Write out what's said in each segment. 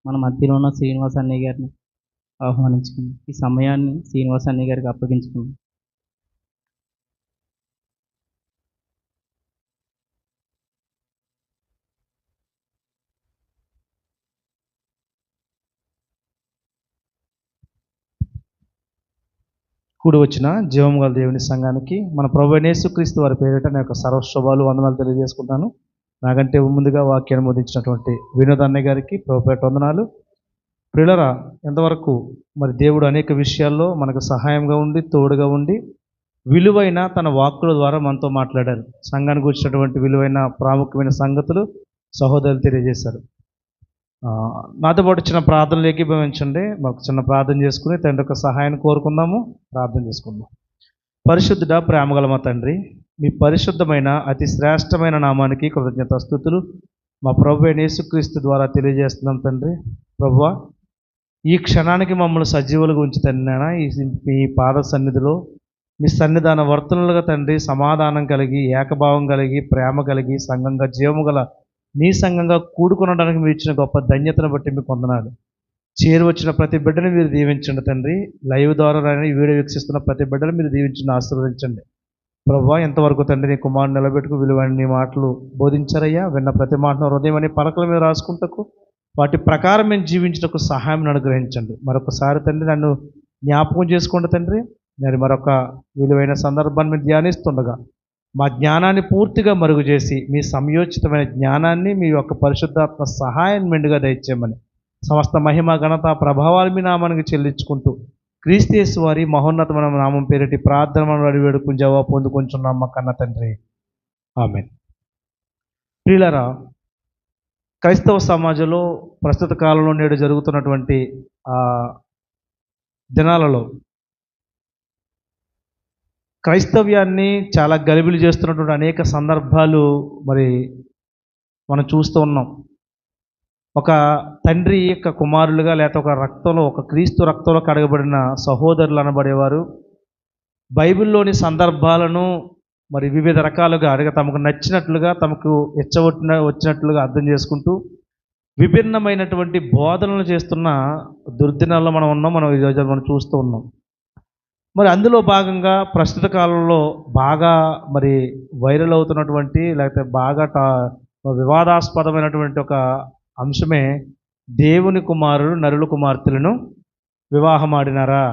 మన మధ్యలో ఉన్న శ్రీనివాస్ అన్నయ్య గారిని ఆహ్వానించుకుందాం. ఈ సమయాన్ని శ్రీనివాస్ అన్నయ్య గారికి అప్పగించుకుందాం. కూడి వచ్చిన జీవము గల దేవుని సంఘానికి మన ప్రభువైన యేసుక్రీస్తు వారి పేరిట నేను యొక్క సర్వశుభాలు వందనాలు తెలియజేసుకుంటాను. నాకంటే ముందుగా వాక్యాన్ని బోధించినటువంటి వినోద్ అన్నయ్య గారికి ప్రభుపేట వందనాలు. ప్రియులరా, ఎంతవరకు మరి దేవుడు అనేక విషయాల్లో మనకు సహాయంగా ఉండి తోడుగా ఉండి విలువైన తన వాక్కుల ద్వారా మనతో మాట్లాడారు. సంఘానికి వచ్చినటువంటి విలువైన ప్రాముఖ్యమైన సంగతులు సహోదరులు తెలియజేశారు. నాతో పాటు చిన్న ప్రార్థనలు ఏకీభవించండి. మాకు చిన్న ప్రార్థన చేసుకుని తండ్రి యొక్క సహాయాన్ని కోరుకుందాము. ప్రార్థన చేసుకుందాం. పరిశుద్ధుడ, ప్రేమగల మా తండ్రి, మీ పరిశుద్ధమైన అతి శ్రేష్టమైన నామానికి కృతజ్ఞతాస్తుతులు మా ప్రభువైన యేసుక్రీస్తు ద్వారా తెలియజేస్తున్నాం తండ్రి. ప్రభువా, ఈ క్షణానికి మమ్మల్ని సజీవులుగా ఉంచి తండ్రి, ఈ పాద సన్నిధిలో మీ సన్నిధాన వర్తనలుగా తండ్రి సమాధానం కలిగి, ఏకభావం కలిగి, ప్రేమ కలిగి, సంఘంగా జీవము గల నీ సంఘంగా కూడుకొనడానికి మీరు ఇచ్చిన గొప్ప ధన్యతను బట్టి మీకు వందనాలు. చేరువచ్చిన ప్రతి బిడ్డను మీరు దీవించండి తండ్రి. లైవ్ ద్వారా ఈ వీడియో వీక్షిస్తున్న ప్రతి బిడ్డను మీరు దీవించండి, ఆశీర్వదించండి. ప్రభువా, ఎంతవరకు తండ్రి నీ కుమారుని నిలబెట్టుకు విలువైన నీ మాటలు బోధించారయ్యా. విన్న ప్రతి మాటను హృదయం అనే పలకల మీద రాసుకుంటకు, వాటి ప్రకారం మేము జీవించటకు సహాయం అనుగ్రహించండి. మరొకసారి తండ్రి నన్ను జ్ఞాపకం చేసుకోండి తండ్రి. నేను మరొక విలువైన సందర్భాన్ని మీరు ధ్యానిస్తుండగా మా జ్ఞానాన్ని పూర్తిగా మరుగు చేసి మీ సమయోచితమైన జ్ఞానాన్ని మీ యొక్క పరిశుద్ధాత్మ సహాయాన్ని మెండుగా దయచేయమని సమస్త మహిమ ఘనత ప్రభావాలు మీ నామానికి చెల్లించుకుంటూ క్రీస్తు యేసు వారి మహోన్నతమైన నామం పేరిటి ప్రార్థన మనం అడివేడుకుని జవాబు పొందుకుంటున్నాం మా కన్న తండ్రి, ఆమేన్. ప్రియులారా, క్రైస్తవ సమాజంలో ప్రస్తుత కాలంలో నేడు జరుగుతున్నటువంటి దినాలలో క్రైస్తవ్యాన్ని చాలా గలిబిలి చేస్తున్నటువంటి అనేక సందర్భాలు మరి మనం చూస్తూ ఉన్నాం. ఒక తండ్రి యొక్క కుమారులుగా లేకపోతే ఒక రక్తంలో, ఒక క్రీస్తు రక్తంలో కడగబడిన సహోదరులు అనబడేవారు బైబిల్లోని సందర్భాలను మరి వివిధ రకాలుగా తమకు నచ్చినట్లుగా, తమకు వచ్చినట్లుగా అర్థం చేసుకుంటూ విభిన్నమైనటువంటి బోధనలు చేస్తున్న దుర్దినాల్లో మనం ఉన్నాం. మనం ఈరోజు మనం చూస్తూ ఉన్నాం. మరి అందులో భాగంగా ప్రస్తుత కాలంలో బాగా మరి వైరల్ అవుతున్నటువంటి లేకపోతే బాగా వివాదాస్పదమైనటువంటి ఒక అంశమే దేవుని కుమారులు నరుల కుమార్తెలను వివాహమాడినారా.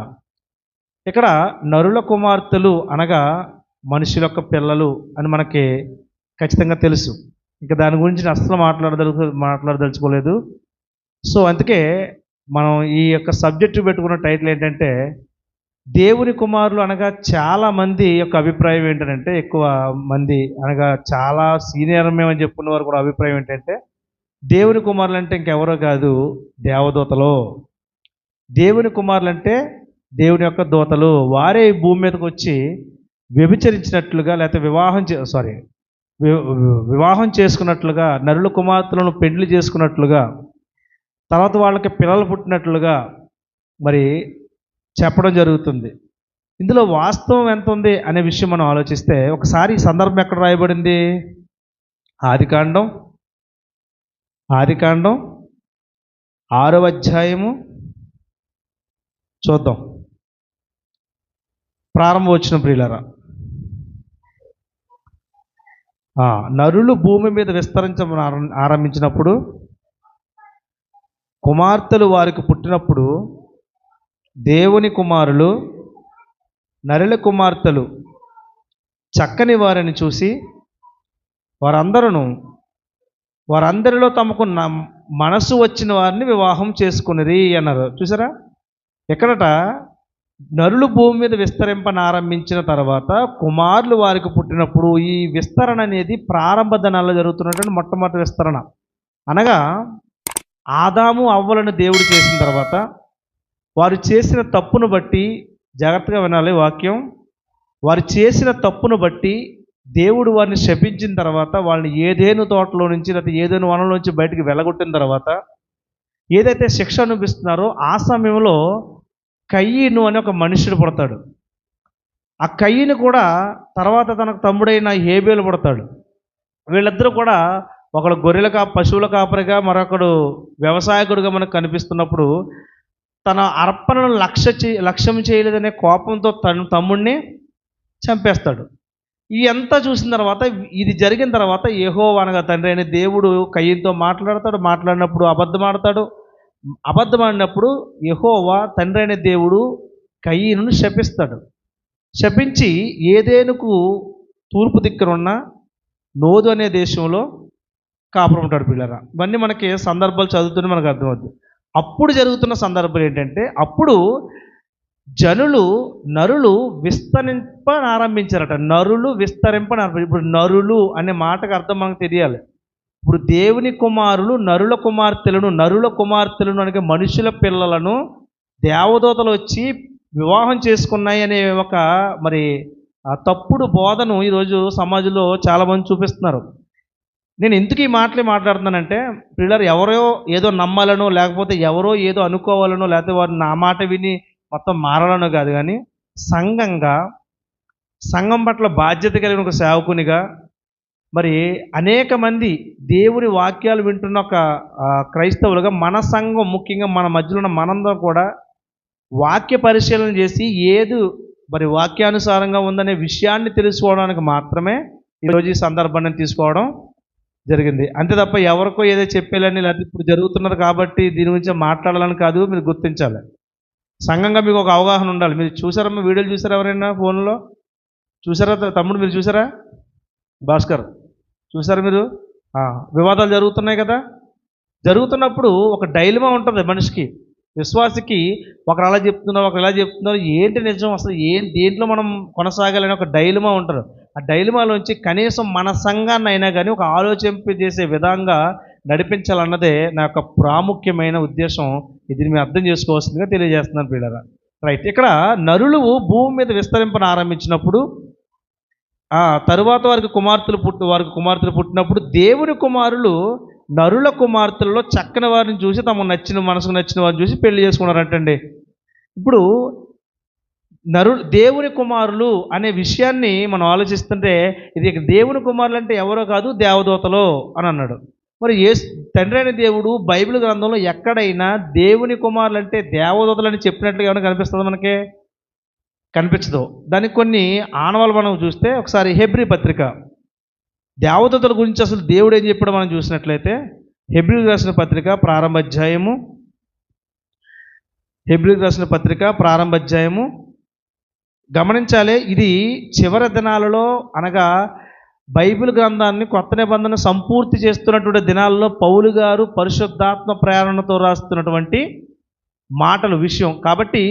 ఇక్కడ నరుల కుమార్తెలు అనగా మనుషుల యొక్క పిల్లలు అని మనకి ఖచ్చితంగా తెలుసు. ఇంకా దాని గురించి అస్సలు మాట్లాడదలుచుకోలేదు. సో అందుకే మనం ఈ యొక్క సబ్జెక్టు పెట్టుకున్న టైటిల్ ఏంటంటే దేవుని కుమారులు అనగా చాలామంది యొక్క అభిప్రాయం ఏంటంటే, ఎక్కువ మంది అనగా చాలా సీనియర్ మేమని చెప్పుకున్న వారు కూడా అభిప్రాయం ఏంటంటే దేవుని కుమారులు అంటే ఇంకెవరో కాదు, దేవదూతలు. దేవుని కుమారులు అంటే దేవుని యొక్క దూతలు. వారే భూమి మీదకి వచ్చి వ్యభిచరించినట్లుగా లేకపోతే వివాహం చేసుకున్నట్లుగా, నరుల కుమార్తెలను పెండ్లి చేసుకున్నట్లుగా, తర్వాత వాళ్ళకి పిల్లలు పుట్టినట్లుగా మరి చెప్పడం జరుగుతుంది. ఇందులో వాస్తవం ఎంత ఉంది అనే విషయం మనం ఆలోచిస్తే ఒకసారి ఈ సందర్భం ఎక్కడ రాయబడింది? ఆదికాండం 6వ అధ్యాయము చూద్దాం. ప్రారంభవచనం ప్రియులారా. నరులు భూమి మీద ఆరంభించినప్పుడు, కుమార్తెలు వారికి పుట్టినప్పుడు దేవుని కుమారులు నరుల కుమార్తెలు చక్కని వారిని చూసి వారందరిలో తమకు మనసు వచ్చిన వారిని వివాహం చేసుకునిరి అన్నారు. చూసారా, ఎక్కడట నరులు భూమి మీద విస్తరింపనారంభించిన తర్వాత కుమారులు వారికి పుట్టినప్పుడు ఈ విస్తరణ అనేది ప్రారంభ దినాల్లో జరుగుతున్నటువంటి మొట్టమొదటి విస్తరణ. అనగా ఆదాము అవ్వలను దేవుడు చేసిన తర్వాత వారు చేసిన తప్పును బట్టి, జాగ్రత్తగా వినాలి వాక్యం, వారు చేసిన తప్పును బట్టి దేవుడు వారిని శపించిన తర్వాత వాళ్ళని ఏదేను తోటలో నుంచి లేకపోతే ఏదేను వనంలో నుంచి బయటికి వెళ్ళగొట్టిన తర్వాత ఏదైతే శిక్ష అనిపిస్తున్నారో ఆ సమయంలో కయ్యను అని ఒక మనుషుడు పుడతాడు. ఆ కయ్యను కూడా తర్వాత తనకు తమ్ముడైన హేబేలు పుడతాడు. వీళ్ళిద్దరూ కూడా ఒకడు పశువుల కాపరిగా, మరొకడు వ్యవసాయకుడిగా మనకు కనిపిస్తున్నప్పుడు తన అర్పణను లక్ష్యం చేయలేదనే కోపంతో తమ్ముడిని చంపేస్తాడు. ఇదంతా చూసిన తర్వాత, ఇది జరిగిన తర్వాత యెహోవా అనగా తండ్రి అయిన దేవుడు కయ్యనుతో మాట్లాడినప్పుడు అబద్ధమాడినప్పుడు యెహోవా తండ్రి అయిన దేవుడు కయ్యనును శపిస్తాడు. శపించి ఏదేనుకు తూర్పు దిక్కున ఉన్న నోదు అనే దేశంలో కాపురం ఉంటాడు పిల్లరా. ఇవన్నీ మనకి సందర్భాలు చదువుతూనే మనకు అర్థమవుతుంది. అప్పుడు జరుగుతున్న సందర్భాలు ఏంటంటే, అప్పుడు నరులు విస్తరింపనారంభించారట. ఇప్పుడు నరులు అనే మాటకు అర్థం మనకు తెలియాలి. ఇప్పుడు దేవుని కుమారులు నరుల కుమార్తెలను అనగా మనుషుల పిల్లలను దేవదూతలు వచ్చి వివాహం చేసుకున్నాయి అనే ఒక తప్పుడు బోధను ఈరోజు సమాజంలో చాలామంది చూపిస్తున్నారు. నేను ఎందుకు ఈ మాట్లాడుతున్నానంటే, పిల్లలు ఎవరో ఏదో నమ్మాలనో, లేకపోతే ఎవరో ఏదో అనుకోవాలనో, లేకపోతే వారు నా మాట విని మొత్తం మారాలనో కాదు, కానీ సంఘం పట్ల బాధ్యత కలిగిన ఒక సేవకునిగా, అనేక మంది దేవుని వాక్యాలు వింటున్న ఒక క్రైస్తవులుగా మన సంఘం, ముఖ్యంగా మన మధ్యలో ఉన్న మనందరం కూడా వాక్య పరిశీలన చేసి ఏది వాక్యానుసారంగా ఉందనే విషయాన్ని తెలుసుకోవడానికి మాత్రమే ఈరోజు ఈ సందర్భాన్ని తీసుకోవడం జరిగింది. అంతే తప్ప ఎవరికో ఏదో చెప్పేయాలని, లేకపోతే ఇప్పుడు జరుగుతున్నారు కాబట్టి దీని గురించి మాట్లాడాలని కాదు. మీరు గుర్తించాలి. సంఘంగా మీకు ఒక అవగాహన ఉండాలి. మీరు చూసారమ్మా, వీడియోలు చూసారా? ఎవరైనా ఫోన్లో చూసారా? తమ్ముడు మీరు చూసారా? భాస్కర్ చూసారా? మీరు వివాదాలు జరుగుతున్నాయి కదా. జరుగుతున్నప్పుడు ఒక డైలమా ఉంటుంది మనిషికి, విశ్వాసికి. ఒకరు అలా చెప్తున్నారు, ఒకరు ఇలా చెప్తున్నారు, ఏంటి నిజం, అసలు దేంట్లో మనం కొనసాగాలని ఒక డైలమా ఉంటారు. ఆ డైలమాలోంచి కనీసం మన సంఘాన్ని అయినా కానీ ఒక ఆలోచింపజేసే విధంగా నడిపించాలన్నదే నా యొక్క ప్రాముఖ్యమైన ఉద్దేశం. ఇది మీరు అర్థం చేసుకోవాల్సిందిగా తెలియజేస్తున్నాను పిల్లరా. రైట్. ఇక్కడ నరులు భూమి మీద విస్తరింపను ఆరంభించినప్పుడు, తరువాత వారికి కుమార్తెలు పుట్టినప్పుడు దేవుని కుమారులు నరుల కుమార్తెలలో చక్కని వారిని చూసి మనసుకు నచ్చిన వారిని చూసి పెళ్లి చేసుకున్నారంటండి. ఇప్పుడు దేవుని కుమారులు అనే విషయాన్ని మనం ఆలోచిస్తుంటే, ఇది దేవుని కుమారులు అంటే ఎవరో కాదు, దేవదూతలు అని అన్నాడు. తండ్రి అయిన దేవుడు బైబిల్ గ్రంథంలో ఎక్కడైనా దేవుని కుమారులు అంటే దేవదూతలు అని చెప్పినట్లుగా ఏమైనా కనిపిస్తుందో? మనకి కనిపించదు. దానికి కొన్ని ఆనవాళ్ళు మనం చూస్తే, ఒకసారి హెబ్రీ పత్రిక, దేవదూతల గురించి అసలు దేవుడు ఏం చెప్పాడో మనం చూసినట్లయితే, హెబ్రీలకు రాసిన ప్రారంభ అధ్యాయము గమనించాలి. ఇది చివరి దినాలలో, అనగా బైబిల్ గ్రంథాన్ని కొత్త నిబంధన సంపూర్తి చేస్తున్నటువంటి దినాల్లో పౌలు గారు పరిశుద్ధాత్మ ప్రేరణతో రాస్తున్నటువంటి విషయం కాబట్టి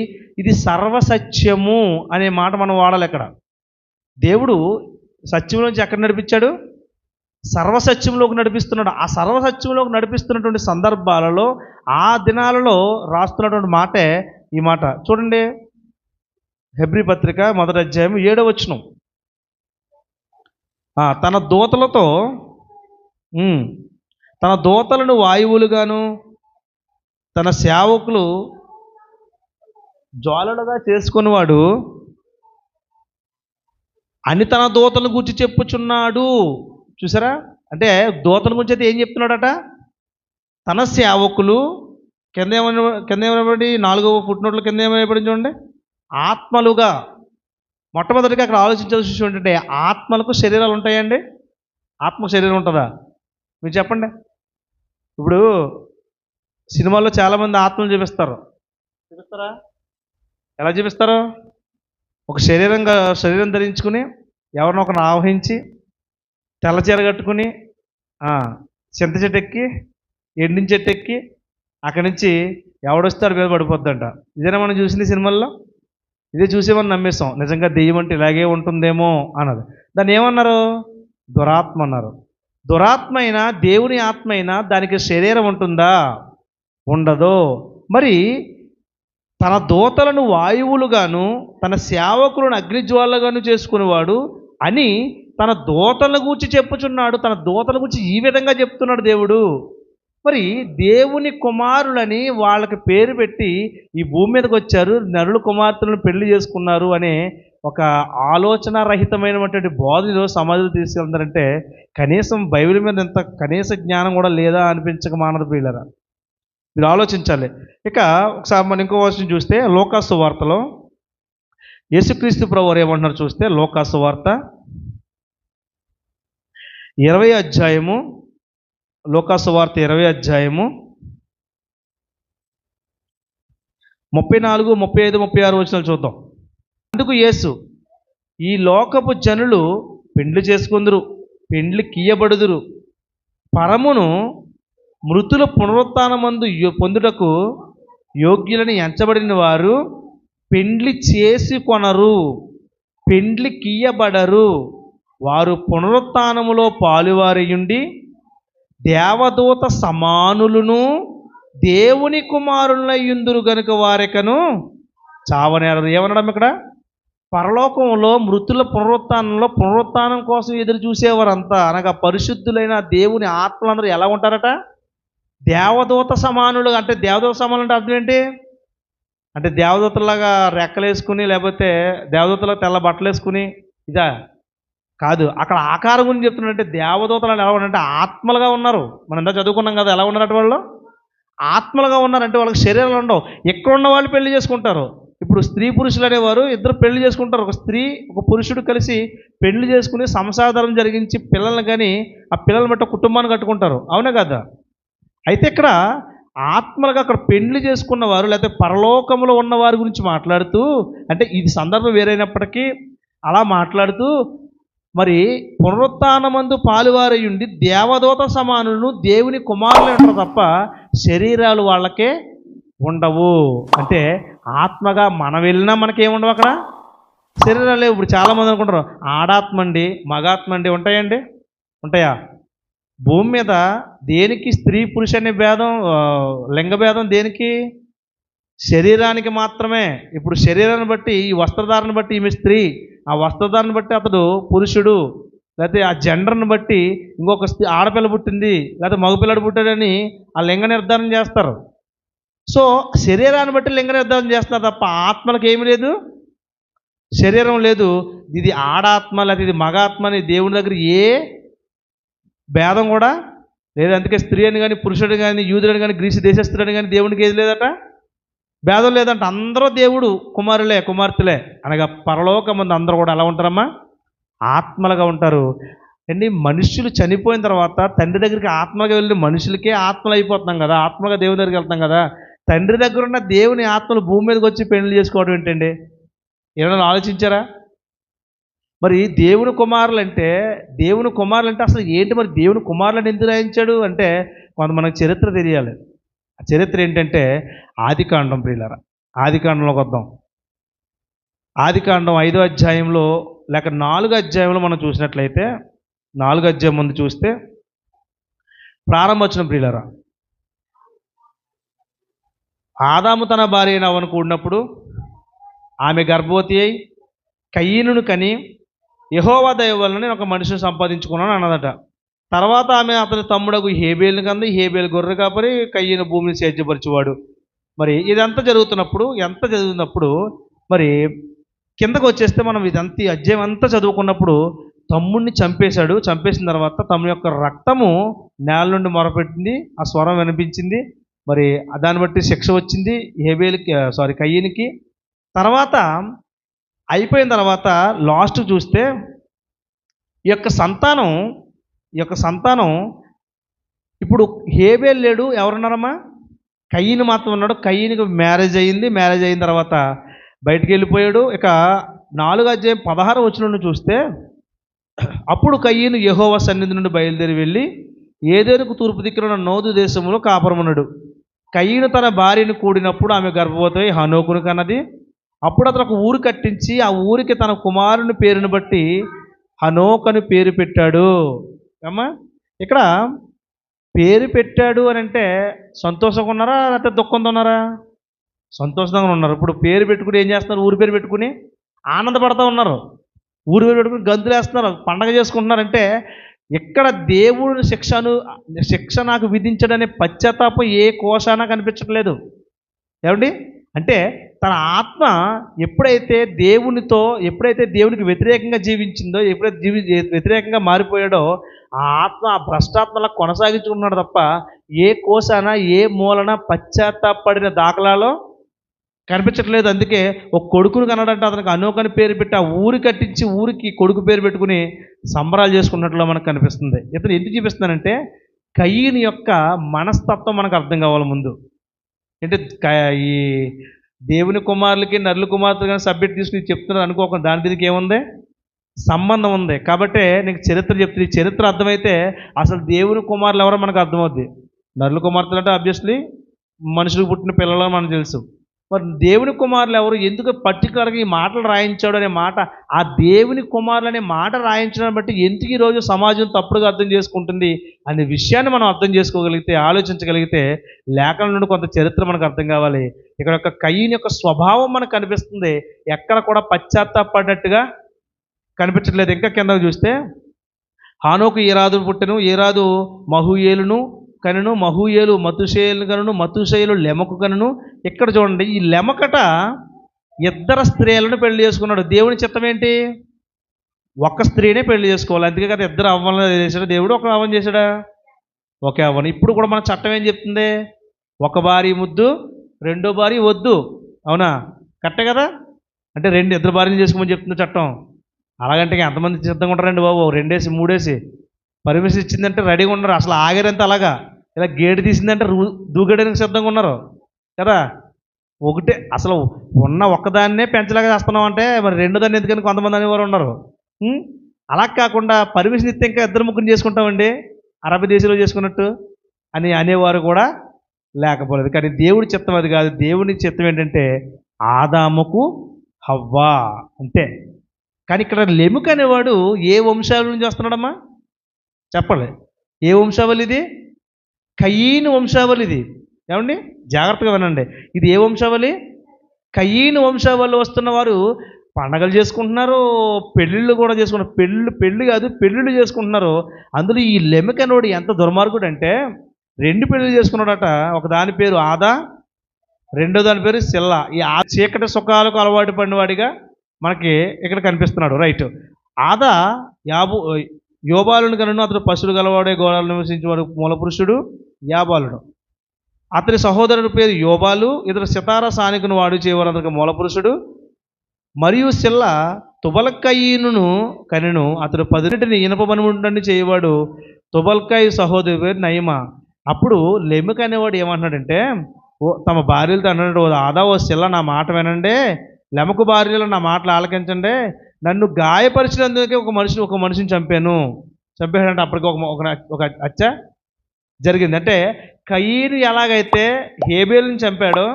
ఇది సర్వసత్యము అనే మాట మనం వాడాలి. ఇక్కడ దేవుడు సత్యంలోంచి ఎక్కడ నడిపించాడు? సర్వసత్యంలోకి నడిపిస్తున్నాడు. ఆ సర్వసత్యంలోకి నడిపిస్తున్నటువంటి సందర్భాలలో, ఆ దినాలలో రాస్తున్నటువంటి మాటే ఈ మాట. చూడండి, హెబ్రీ పత్రిక 1వ అధ్యాయం 7వ వచనం. తన దూతలను వాయువులుగాను తన సేవకులు జ్వాలలుగా చేసుకునేవాడు అని తన దూతలను గురించి చెప్పుచున్నాడు. చూసారా? అంటే దూతల గురించి అయితే ఏం చెప్తున్నాడట? తన సేవకులు కింద ఏమైనబడి 4వ ఫుట్నోట్ల కింద ఏమైనబడి చూడండి, ఆత్మలుగా. మొట్టమొదటిగా అక్కడ ఆలోచించాల్సిన విషయం ఏంటంటే, ఆత్మలకు శరీరాలు ఉంటాయండి? ఆత్మకు శరీరం ఉంటుందా? మీరు చెప్పండి. ఇప్పుడు సినిమాల్లో చాలామంది ఆత్మలు చూపిస్తారా? ఎలా చూపిస్తారు? ఒక శరీరం ధరించుకుని ఎవరినో ఒకరిని ఆవహించి తెల్లచీర కట్టుకుని చింత చెట్టు ఎక్కి, ఎండిన చెట్టు ఎక్కి, అక్కడి నుంచి ఎవడొస్తాడు మీద పడిపోద్దంట. ఇదేనా మనం చూసింది సినిమాల్లో? ఇదే చూసేమని నమ్మేస్తాం. నిజంగా దెయ్యం అంటే ఇలాగే ఉంటుందేమో అన్నది. దాన్ని ఏమన్నారు? దురాత్మ అన్నారు. దురాత్మ అయినా దేవుని ఆత్మ అయినా దానికి శరీరం ఉంటుందా? ఉండదు. మరి తన దూతలను వాయువులుగాను తన సేవకులను అగ్నిజ్వాలగాను చేసుకునేవాడు అని తన దూతల గురించి చెప్పుచున్నాడు. తన దూతల గురించి ఈ విధంగా చెప్తున్నాడు దేవుడు. మరి దేవుని కుమారులని వాళ్ళకి పేరు పెట్టి ఈ భూమి మీదకి వచ్చారు, నరుల కుమార్తెలను పెళ్లి చేసుకున్నారు అనే ఒక ఆలోచన రహితమైనటువంటి బోధనలో సమాజంలో తీసుకెళ్తారంటే కనీసం బైబిల్ మీద ఎంత కనీస జ్ఞానం కూడా లేదా అనిపించక మానదు ప్రియులారా. మీరు ఆలోచించాలి. ఇక ఒకసారి మనం ఇంకో వర్షం చూస్తే లోకాసు వార్తలో యేసుక్రీస్తు ప్రభువారు ఏమంటున్నారు చూస్తే, లోకాసు వార్త 20 అధ్యాయము, లోకాసు వార్త 20 అధ్యాయము 34, 35, 36 వచనాలు చూద్దాం. అందుకు యేసు, ఈ లోకపు జనులు పెండ్లి చేసుకుందురు, పెండ్లి కీయబడుదురు, పరమును మృతుల పునరుత్థానమందు పొందుటకు యోగ్యులని ఎంచబడిన వారు పెండ్లి చేసుకొనరు, పెండ్లి కీయబడరు, వారు పునరుత్థానములో పాలువారియుండి దేవదూత సమానులను దేవుని కుమారులయ్యుందురు గనుక వారెకను చావనేరరు. ఏమనడం ఇక్కడ? పరలోకంలో మృతుల పునరుత్థానం కోసం ఎదురు చూసేవారంతా, అనగా పరిశుద్ధులైన దేవుని ఆత్మలందరూ ఎలా ఉంటారట? దేవదూత సమానులు. అంటే దేవదూత సమానులు అంటే అర్థం ఏంటి? అంటే దేవదూతలాగా రెక్కలేసుకుని, లేకపోతే దేవదూతలా తెల్ల బట్టలు వేసుకుని ఇదా కాదు. అక్కడ ఆకారం గురించి చెప్తున్నాడంటే దేవదూతలు ఎలా ఉన్నారంటే ఆత్మలుగా ఉన్నారు. మనం ఎంత చదువుకున్నాం కదా, ఎలా ఉన్నారంటే వాళ్ళు ఆత్మలుగా ఉన్నారంటే వాళ్ళకి శరీరాలు ఉండవు. ఎక్కడ ఉన్న వాళ్ళు పెళ్లి చేసుకుంటారు. ఇప్పుడు స్త్రీ పురుషులు అనేవారు ఇద్దరు పెళ్లి చేసుకుంటారు. ఒక స్త్రీ ఒక పురుషుడు కలిసి పెళ్లి చేసుకుని సంసారం జరిగించి పిల్లల్ని కానీ ఆ పిల్లల్ని బట్టి కుటుంబాన్ని కట్టుకుంటారు. అవునా కదా? అయితే ఇక్కడ ఆత్మలుగా అక్కడ పెళ్లి చేసుకున్న వారు లేకపోతే పరలోకములో ఉన్న వారి గురించి మాట్లాడుతూ, అంటే ఇది సందర్భం వేరైనప్పటికీ అలా మాట్లాడుతూ, మరి పునరుత్థానమందు పాలువారయుండి దేవదూత సమానులను దేవుని కుమారులు అంటారు తప్ప శరీరాలు వాళ్ళకే ఉండవు. అంటే ఆత్మగా మనం వెళ్ళినా మనకేముండవు అక్కడ శరీరాలు. ఇప్పుడు చాలామంది అనుకుంటారు ఆడాత్మ అండి, మగాత్మ అండి. ఉంటాయండి? ఉంటాయా? భూమి మీద దేనికి స్త్రీ పురుష అనే భేదం, లింగ భేదం దేనికి? శరీరానికి మాత్రమే. ఇప్పుడు శరీరాన్ని బట్టి, ఈ వస్త్రధారణ బట్టి ఈమె స్త్రీ, ఆ వస్త్రధారణ బట్టి అతడు పురుషుడు, లేకపోతే ఆ జెండర్ని బట్టి ఇంకొక ఆడపిల్ల పుట్టింది లేకపోతే మగపిల్లడు పుట్టాడని ఆ లింగ నిర్ధారణ చేస్తారు. సో శరీరాన్ని బట్టి లింగ నిర్ధారణ చేస్తారు తప్ప ఆత్మలకు ఏమి లేదు, శరీరం లేదు. ఇది ఆడాత్మ లేకపోతే ఇది మగాత్మ అని దేవుని దగ్గర ఏ భేదం కూడా లేదు. అందుకే స్త్రీ అని కానీ పురుషుడు కానీ యూదుడు కానీ గ్రీసు దేశస్తుడని కానీ దేవునికి ఏది లేదట, భేదం లేదంట. అందరూ దేవుడు కుమారులే కుమార్తెలే. అనగా పరలోకమందు అందరూ కూడా ఎలా ఉంటారమ్మా? ఆత్మలుగా ఉంటారు. అండి మనుషులు చనిపోయిన తర్వాత తండ్రి దగ్గరికి ఆత్మగా వెళ్ళి మనుషులకే ఆత్మలు అయిపోతున్నాం కదా, ఆత్మగా దేవుని దగ్గరికి వెళ్తాం కదా. తండ్రి దగ్గర ఉన్న దేవుని ఆత్మలు భూమి మీదకి వచ్చి పెళ్లి చేసుకోవడం ఏంటండి? ఏమైనా ఆలోచించారా? మరి దేవుని కుమారులు అంటే అసలు ఏంటి? మరి దేవుని కుమారులను ఎందుకు రాయించాడు అంటే కొంత మనకు చరిత్ర తెలియాలి. ఆ చరిత్ర ఏంటంటే ఆదికాండం ప్రియులారా. ఆదికాండంలోకి వద్దాం. ఆదికాండం 5వ అధ్యాయంలో లేక 4వ అధ్యాయంలో మనం చూసినట్లయితే 4వ అధ్యాయం ముందు చూస్తే ప్రారంభవచనం ప్రియులారా. ఆదాము తన భార్య అయిన అవ్వను కూడినప్పుడు ఆమె గర్భవతి అయి కయీనును కని యెహోవా దయ వలన నేను ఒక మనిషిని సంపాదించుకున్నాను అన్నదట. తర్వాత ఆమె అతని తమ్ముడకు హేబేలుని కంది. హేబేలు గొర్రె కాపరి, కయీను భూమిని సేద్యపరిచేవాడు. మరి ఇదంతా జరుగుతున్నప్పుడు మరి కిందకు వచ్చేస్తే మనం ఇదంతా అధ్యాయం అంతా చదువుకున్నప్పుడు తమ్ముడిని చంపేశాడు. చంపేసిన తర్వాత తమ్ముని యొక్క రక్తము నేల నుండి మొరపెట్టింది, ఆ స్వరం వినిపించింది. మరి దాన్ని బట్టి శిక్ష వచ్చింది కయీనుకి. తర్వాత అయిపోయిన తర్వాత లాస్ట్ చూస్తే ఈ యొక్క సంతానం ఇప్పుడు హేబేలు లేడు, ఎవరున్నారమ్మా? కయీను మాత్రం ఉన్నాడు. కయీనుకి మ్యారేజ్ అయింది. మ్యారేజ్ అయిన తర్వాత బయటికి వెళ్ళిపోయాడు. ఇక 4వ అధ్యాయం 16వ వచనం చూస్తే అప్పుడు కయీను యెహోవా సన్నిధి నుండి బయలుదేరి వెళ్ళి ఏదేనుకు తూర్పు దిక్కున నోదు దేశంలో కాపురమున్నాడు. కయీను తన భార్యను కూడినప్పుడు ఆమె గర్భవతి హనోకును కన్నది. అప్పుడు అతను ఒక ఊరు కట్టించి ఆ ఊరికి తన కుమారుని పేరును బట్టి హనోక్ అని పేరు పెట్టాడు. అమ్మా ఇక్కడ పేరు పెట్టాడు అని అంటే సంతోషంగా ఉన్నారా లేకపోతే దుఃఖంతో ఉన్నారా? సంతోషంగా ఉన్నారు. ఇప్పుడు పేరు పెట్టుకుని ఏం చేస్తున్నారు? ఊరి పేరు పెట్టుకుని ఆనందపడుతూ ఉన్నారు. ఊరి పేరు పెట్టుకుని గంతులు వేస్తున్నారు, పండగ చేసుకుంటున్నారంటే ఇక్కడ దేవుడు శిక్ష నాకు విధించడనే పశ్చాత్తాపం ఏ కోశాన కనిపించట్లేదు. ఏమండి? అంటే తన ఆత్మ ఎప్పుడైతే దేవునికి వ్యతిరేకంగా జీవించిందో, ఎప్పుడైతే వ్యతిరేకంగా మారిపోయాడో, ఆ ఆత్మ ఆ భ్రష్టాత్మలా కొనసాగించుకున్నాడు తప్ప ఏ కోశాన ఏ మూలన పశ్చాత్తాపడిన దాఖలాలో కనిపించట్లేదు. అందుకే ఒక కొడుకును కన్నాడంటే అతనికి అనూకని పేరు పెట్టి ఆ ఊరు కట్టించి ఊరికి కొడుకు పేరు పెట్టుకుని సంబరాలు చేసుకున్నట్లు మనకు కనిపిస్తుంది. ఇతను ఎందుకు చూపిస్తున్నానంటే కయీను యొక్క మనస్తత్వం మనకు అర్థం కావాలి ముందు. అంటే ఈ దేవుని కుమారులకి నరుల కుమార్తెలు కానీ సబ్జెక్ట్ తీసుకుని చెప్తున్నారు అనుకోకుండా దాని దీనికి ఏముంది సంబంధం ఉంది. కాబట్టి నీకు చరిత్ర చెప్తుంది. ఈ చరిత్ర అర్థమైతే అసలు దేవుని కుమారులు ఎవరో మనకు అర్థమవుద్ది. నరుల కుమార్తెలు అంటే ఆబ్వియస్లీ మనుషులకు పుట్టిన పిల్లలు మనకు తెలుసు. మరి దేవుని కుమారులు ఎవరు, ఎందుకు పర్టికులర్గా ఈ మాటలు రాయించాడు అనే మాట, ఆ దేవుని కుమారులు అనే మాట రాయించడాన్ని బట్టి ఎందుకు ఈరోజు సమాజం తప్పుడుగా అర్థం చేసుకుంటుంది అనే విషయాన్ని మనం అర్థం చేసుకోగలిగితే, ఆలోచించగలిగితే లేఖనం నుండి కొంత చరిత్ర మనకు అర్థం కావాలి. ఇక్కడ యొక్క కయీను యొక్క స్వభావం మనకు కనిపిస్తుంది. ఎక్కడ కూడా పశ్చాత్తాపడినట్టుగా కనిపించట్లేదు. ఇంకా కిందకు చూస్తే హానోకు ఏరాదు పుట్టెను, ఏరాదు మహూయేలును కనును, మహూయేలు మతుషేలు కనును, మతుషేలు లెమకు కనును. ఇక్కడ చూడండి, ఈ లెమకట ఇద్దరు స్త్రీలను పెళ్లి చేసుకున్నాడు. దేవుని చిత్తం ఏంటి? ఒక్క స్త్రీనే పెళ్లి చేసుకోవాలి. అందుకే కదా ఇద్దరు అవ్వాలని చేశాడు దేవుడు. ఒక అవ్వని చేశాడా? ఒకే అవ్వని. ఇప్పుడు కూడా మన చట్టం ఏం చెప్తుంది? ఒక భార్య ముద్దు, రెండో భార్య వద్దు. అవునా? కరెక్టే కదా? అంటే ఇద్దరు భార్యలు చేసుకోమని చెప్తుంది చట్టం. అలాగంటే ఎంతమంది సిద్ధంగా ఉంటారండి బాబు? 2 వేసి 3 వేసి పర్మిషన్ ఇచ్చిందంటే రెడీగా ఉన్నారు. అసలు ఆగారంతా అలాగా. ఇలా గేటు తీసిందంటే దూగడానికి సిద్ధంగా ఉన్నారు కదా. ఒకటే అసలు ఉన్న ఒక్కదాన్నే పెంచలేక చేస్తున్నాం అంటే మరి రెండో దాన్ని ఎందుకని కొంతమంది అనేవారు ఉన్నారు. అలా కాకుండా పర్మిషన్ ఇస్తే ఇంకా 2-3 చేసుకుంటామండి అరబ్ దేశంలో చేసుకున్నట్టు అని అనేవారు కూడా లేకపోలేదు. కానీ దేవుడి చిత్తం అది కాదు. దేవుని చిత్తం ఏంటంటే ఆదాముకు హవ్వా అంతే. కానీ ఇక్కడ లెముక అనేవాడు ఏ వంశాల నుంచి వస్తున్నాడమ్మా చెప్పండి? ఏ వంశావళి ఇది? కయీను వంశావళి ఇది. ఏమండి? జాగ్రత్తగా వినండి. ఇది ఏ వంశావళి? కయీను వంశావళి వస్తున్న వారు పండగలు చేసుకుంటున్నారు, పెళ్ళిళ్ళు కూడా చేసుకుంటున్నారు. పెళ్ళి కాదు, పెళ్ళిళ్ళు చేసుకుంటున్నారు. అందులో ఈ లెముకనోడు ఎంత దుర్మార్గుడు అంటే 2 పెళ్ళిళ్ళు చేసుకున్నాడట. ఒక దాని పేరు ఆదా, రెండో దాని పేరు సిల్లా. ఈ ఆ చీకటి సుఖాలకు అలవాటు పడినవాడిగా మనకి ఇక్కడ కనిపిస్తున్నాడు. రైట్. ఆదా యోబాలుని కనును, అతడు పశువులు గలవాడే గోళాలు నివసించేవాడు మూలపురుషుడు యాబాలుడు. అతని సహోదరుని పేరు యోబాలు, ఇతడు సితారా సానికును వాడు చేయవాడు, అతనికి మూలపురుషుడు. మరియు సిల్ల తుబల్కయీనును కనెను, అతడు 10 ఇనప పనిముట్లని చేయవాడు. తుబల్కయి సహోదరి పేరు నయమా. అప్పుడు లెముక అనేవాడు ఏమంటున్నాడంటే తమ భార్యలతో అన్నాడు, ఆదా ఓ సిల్ల నా మాట వినండి, లెమకు భార్యలు నా మాటలు ఆలకించండి. నన్ను గాయపరిచినందుకే ఒక మనిషిని చంపాడంటే అప్పటికి ఒక హత్య జరిగింది. అంటే కయీను ఎలాగైతే హేబేలుని చంపాడో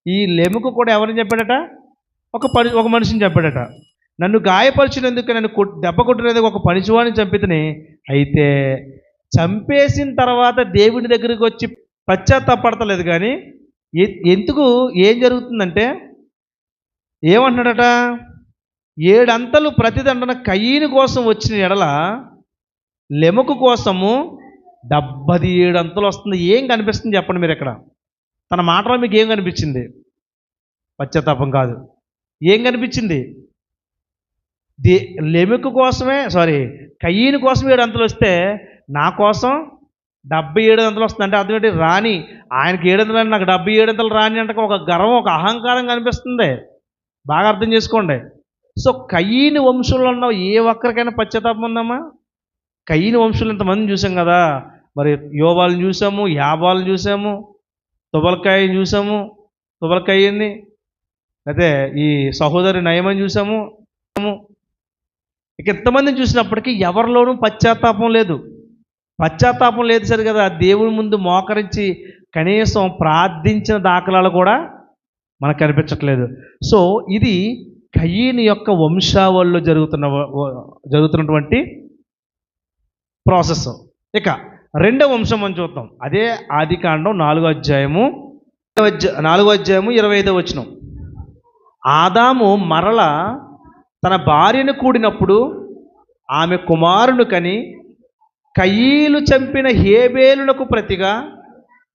ఈ లెముకు కూడా ఎవరిని చంపాడట? ఒక మనిషిని చంపాడట. నన్ను గాయపరిచినందుకు, నన్ను దెబ్బ కొట్టినందుకు ఒక పనిచివాడిని చంపితని. అయితే చంపేసిన తర్వాత దేవుని దగ్గరికి వచ్చి పశ్చాత్తాపడతలేదు. కానీ ఎందుకు ఏం జరుగుతుందంటే ఏమంటున్నాడట? 7 అంతలు ప్రతిదండన కయీను కోసం వచ్చిన ఎడల లెముకు కోసము 77 అంతలు వస్తుంది. ఏం కనిపిస్తుంది చెప్పండి మీరు? ఇక్కడ తన మాటలో మీకు ఏం కనిపించింది? పశ్చాత్తాపం కాదు. ఏం కనిపించింది? లెముకు కోసమే కయీను కోసం 7 అంతలు వస్తే నా కోసం 77 అంతలు వస్తుంది. అంటే అర్థం ఏంటి? రాని ఆయనకి 7 అంతలు, నాకు 77 అంతలు రాని అంటే ఒక గర్వం, ఒక అహంకారం కనిపిస్తుంది. బాగా అర్థం చేసుకోండి. సో కయీను వంశంలో ఉన్న ఏ ఒక్కరికైనా పశ్చాత్తాపం ఉందమ్మా? కయీను వంశంలో ఇంతమందిని చూసాం కదా. మరి యోబాలను చూసాము, యాబాలను చూసాము, తుబల్కాయని చూసాము, తుబల్కాయని, అయితే ఈ సహోదరి నయమని చూసాము. ఇక ఇంతమందిని చూసినప్పటికీ ఎవరిలోనూ పశ్చాత్తాపం లేదు. పశ్చాత్తాపం లేదు సరి కదా. దేవుని ముందు మోకరించి కనీసం ప్రార్థించిన దాఖలాలు కూడా మనకు కనిపించట్లేదు. సో ఇది కయీను యొక్క వంశావళిలో జరుగుతున్నటువంటి ప్రాసెస్. ఇక 2వ వంశం అని చూద్దాం. అదే ఆదికాండం 4వ అధ్యాయము 25వ వచనం. ఆదాము మరల తన భార్యను కూడినప్పుడు ఆమె కుమారుని కని కయీలు చంపిన హేబేలునకు ప్రతిగా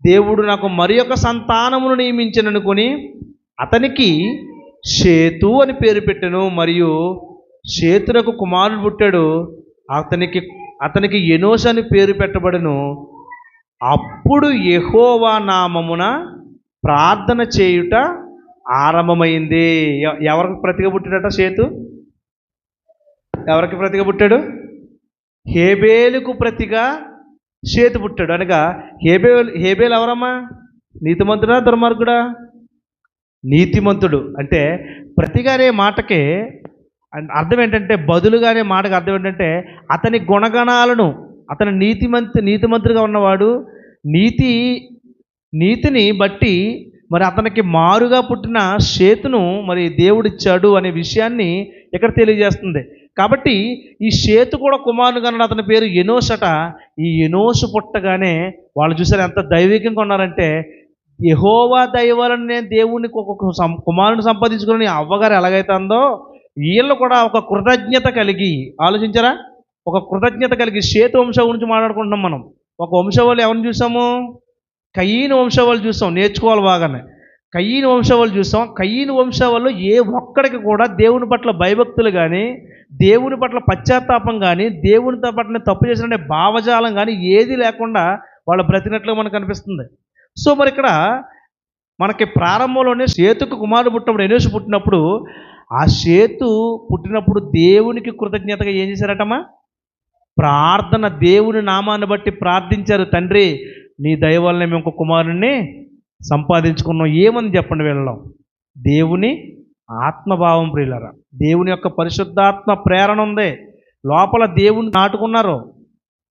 దేవుడు నాకు మరి ఒక సంతానమును నియమించననుకొని అతనికి షేతు అని పేరు పెట్టెను. మరియు షేతునకు కుమారుడు పుట్టాడు. అతనికి ఎనోషు అని పేరు పెట్టబడెను. అప్పుడు యెహోవా నామమున ప్రార్థన చేయుట ఆరంభమైంది. ఎవరికి ప్రతిగా పుట్టాడట షేతు? ఎవరికి ప్రతిగా పుట్టాడు? హేబేలుకు ప్రతిగా షేతు పుట్టాడు. అనగా హేబేలు ఎవరమ్మా? నీతిమంతుడా దుర్మార్గుడా? నీతిమంతుడు. అంటే ప్రతిగా అనే మాటకే అర్థం ఏంటంటే, బదులుగా అనే మాటకి అర్థం ఏంటంటే, అతని గుణగణాలను, అతని నీతిమంతుడిగా ఉన్నవాడు నీతిని బట్టి మరి అతనికి మారుగా పుట్టిన షేతును మరి దేవుడిచ్చాడు అనే విషయాన్ని ఇక్కడ తెలియజేస్తుంది. కాబట్టి ఈ షేతు కూడా కుమారుడు కన్నాడు. అతని పేరు ఎనోషట. ఈ ఎనోషు పుట్టగానే వాళ్ళు చూసారు ఎంత దైవికంగా ఉన్నారంటే, యెహోవా దయ వలన నేను దేవునికి ఒక కుమారుని సంపాదించుకుని అవ్వగారు ఎలాగైతుందో వీళ్ళు కూడా ఒక కృతజ్ఞత కలిగి, ఆలోచించారా? ఒక కృతజ్ఞత కలిగి షేతు వంశం గురించి మాట్లాడుకుంటున్నాం మనం. ఒక వంశవాళ్ళు ఎవరిని చూసాము? కయీను వంశవాళ్ళు చూసాం. నేర్చుకోవాలి బాగానే. కయీను వంశవాళ్ళు చూసాం. కయీను వంశవాళ్ళు ఏ ఒక్కడికి కూడా దేవుని పట్ల భయభక్తులు కానీ, దేవుని పట్ల పశ్చాత్తాపం కానీ, దేవునితో పట్ల తప్పు చేసిన భావజాలం కానీ ఏది లేకుండా వాళ్ళు బ్రతికినట్లుగా మనకు కనిపిస్తుంది. సో మరి ఇక్కడ మనకి ప్రారంభంలోనే షేతుకు కుమారుడు పుట్టినప్పుడు, ఎనోషు పుట్టినప్పుడు, ఆ షేతు పుట్టినప్పుడు దేవునికి కృతజ్ఞతగా ఏం చేశారటమ్మా? ప్రార్థన, దేవుని నామాన్ని బట్టి ప్రార్థించారు. తండ్రి నీ దయ వల్లనే మేము ఒక కుమారుణ్ణి సంపాదించుకున్నాం. ఏమని చెప్పండి వీళ్ళలో? దేవుని ఆత్మభావం ప్రియులరా. దేవుని యొక్క పరిశుద్ధాత్మ ప్రేరణ ఉంది లోపల. దేవుని నాటుకున్నారు.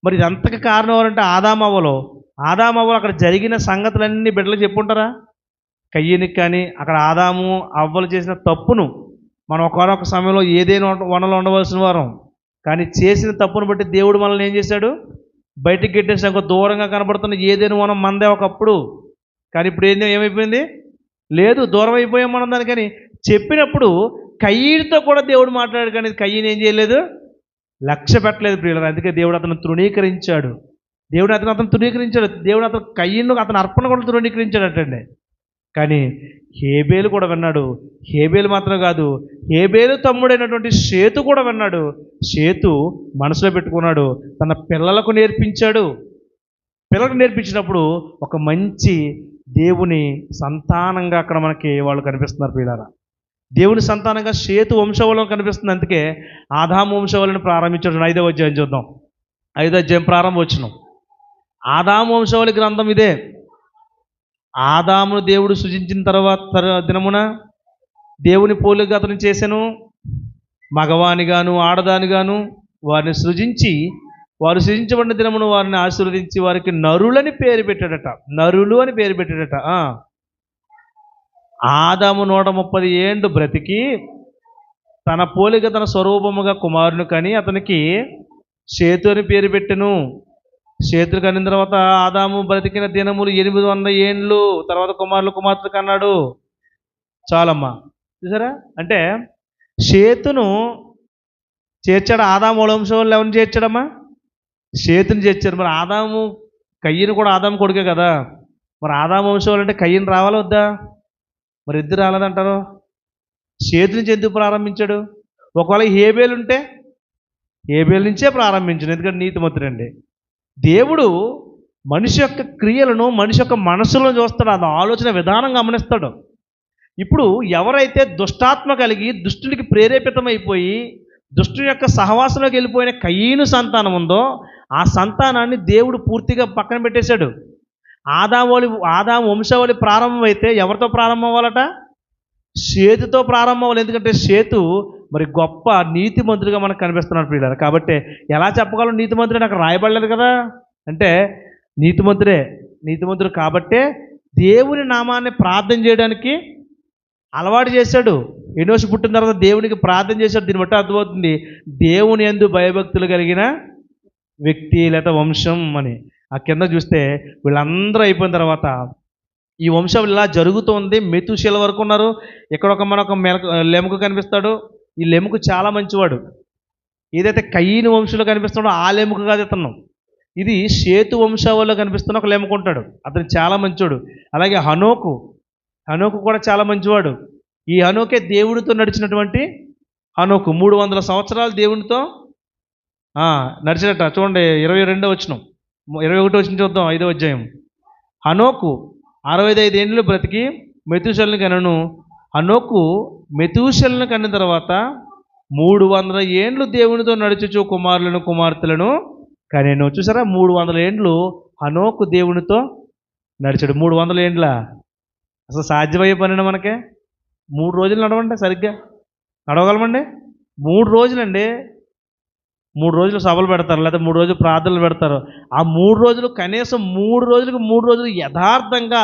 మరి ఇదంతకి కారణం ఎవరంటే ఆదామవ్వలు అక్కడ జరిగిన సంగతులన్నీ బిడ్డలకు చెప్పుంటారా? కయ్యనికి కానీ అక్కడ ఆదాము అవ్వలు చేసిన తప్పును మనం ఒకనొక సమయంలో ఏదైనా వనలో ఉండవలసిన వారం, కానీ చేసిన తప్పును బట్టి దేవుడు మనల్ని ఏం చేశాడు? బయటికి గెట్టేసాక దూరంగా కనబడుతున్న ఏదైనా వనం మందే ఒకప్పుడు, కానీ ఇప్పుడు ఏమైపోయింది? లేదు, దూరం అయిపోయాం మనం దానికని చెప్పినప్పుడు కయ్యతో కూడా దేవుడు మాట్లాడాడు. కానీ కయ్యని ఏం చేయలేదు? లక్ష్య పెట్టలేదు ప్రియులు. అందుకే దేవుడు అతను తృణీకరించాడు. అతను తృణీకరించాడు. దేవుడు అతను కయ్యను అతను అర్పణ కూడా తృణీకరించాడటండి. కానీ హేబేలు కూడా విన్నాడు. హేబేలు మాత్రం కాదు, హేబేలు తమ్ముడైనటువంటి షేతు కూడా విన్నాడు. షేతు మనసులో పెట్టుకున్నాడు, తన పిల్లలకు నేర్పించాడు. పిల్లలకు నేర్పించినప్పుడు ఒక మంచి దేవుని సంతానంగా అక్కడ మనకి వాళ్ళు కనిపిస్తున్నారు ప్రియులారా. దేవుని సంతానంగా షేతు వంశవళం కనిపిస్తుంది. అందుకే ఆదాము వంశవళిని ప్రారంభించాడు. 5వ అధ్యాయం చూద్దాం. 5వ అధ్యాయం ప్రారంభవచనం. ఆదాము వంశవళి గ్రంథం ఇదే. ఆదామును దేవుడు సృజించిన తర్వాత దినమున దేవుని పోలికగా అతను చేసెను. మగవానిగాను ఆడదానిగాను వారిని సృజించి, వారు సృజించబడిన దినమును వారిని ఆశీర్వదించి వారికి నరులని పేరు పెట్టాడట. నరులు అని పేరు పెట్టాడట. ఆదాము 130 ఏండ్లు బ్రతికి తన పోలిక తన స్వరూపముగా కుమారుని కని అతనికి షేతు అని పేరు పెట్టెను. షేతులు కనిన తర్వాత ఆదాము బ్రతికిన దినములు 800 ఏండ్లు. తర్వాత కుమార్తెలు కన్నాడు. చాలమ్మా, చూసారా? అంటే షేతును చేర్చాడు. ఆదాము వంశంలో ఎవరిని చేర్చాడమ్మా? షేతుని చేర్చాడు. మరి ఆదాము కయ్యను కూడా ఆదాము కొడుకే కదా. మరి ఆదాము వంశంలో అంటే కయ్యను రావాలా వద్దా? మరి ఇద్దరు రాలేదంటారు. షేతు నుంచి ఎందుకు ప్రారంభించాడు? ఒకవేళ హేబేలు ఉంటే హేబేలు నుంచే ప్రారంభించాడు. ఎందుకంటే నీతిమంతుడండి. దేవుడు మనిషి యొక్క క్రియలను, మనిషి యొక్క మనసులను చూస్తాడు. అది ఆలోచన విధానం గమనిస్తాడు. ఇప్పుడు ఎవరైతే దుష్టాత్మ కలిగి దుష్టునికి ప్రేరేపితమైపోయి దుష్టుని యొక్క సహవాసంలోకి వెళ్ళిపోయిన కయీను సంతానం ఉందో, ఆ సంతానాన్ని దేవుడు పూర్తిగా పక్కన పెట్టేశాడు. ఆదాము వంశావళి ప్రారంభం అయితే ఎవరితో ప్రారంభం అవ్వాలట? షేతుతో ప్రారంభం అవ్వాలి. ఎందుకంటే షేతు మరి గొప్ప నీతిమంతుడిగా మనకు కనిపిస్తున్నాడు ప్రియులారా. కాబట్టి ఎలా చెప్పగలం నీతిమంతుడు? అక్కడ రాయబడలేదు కదా. అంటే నీతిమంతుడు కాబట్టే దేవుని నామాన్ని ప్రార్థన చేయడానికి అలవాటు చేశాడు. ఎనోషు పుట్టిన తర్వాత దేవునికి ప్రార్థన చేశాడు. దీన్ని బట్టి అర్థమవుతుంది దేవుని యందు భయభక్తులు కలిగిన వ్యక్తి లేదా వంశం అని. ఆ కింద చూస్తే వీళ్ళందరూ అయిపోయిన తర్వాత ఈ వంశం ఇలా జరుగుతోంది. మెతుషెల వరకు ఉన్నారు. ఇక్కడ మనొక లెముకు కనిపిస్తాడు. ఈ లెముకు చాలా మంచివాడు. ఏదైతే కయీను వంశంలో కనిపిస్తాడో ఆ లెముకు కాదు ఇతను. ఇది షేతు వంశావళిలో కనిపిస్తున్న ఒక లెమ్ముకుంటాడు. అతను చాలా మంచోడు. అలాగే హనోకు కూడా చాలా మంచివాడు. ఈ హనోకే దేవుడితో నడిచినటువంటి హనోకు 300 సంవత్సరాలు దేవునితో నడిచినట్ట. చూడండి 22వ వచనం, 21వ వచనం చూద్దాం, 5వ అధ్యాయం. హనోకు 65 ఏండ్లు బ్రతికి మెతూషెలను కనెను. హనోకు మెతూషెలను కన్న తర్వాత 300 ఏండ్లు దేవునితో నడుచుచు కుమారులను కుమార్తెలను కనెను. చూసారా, 300 ఏండ్లు హనోకు దేవునితో నడిచాడు. 300 ఏండ్ల అసలు సాధ్యమయ్యే పని మనకే? 3 రోజులు నడవండి, సరిగ్గా నడవగలమండి? 3 రోజులండి. 3 రోజులు సభలు పెడతారు, లేదా 3 రోజులు ప్రార్థనలు పెడతారు. ఆ 3 రోజులు కనీసం 3 రోజులకు 3 రోజులు యథార్థంగా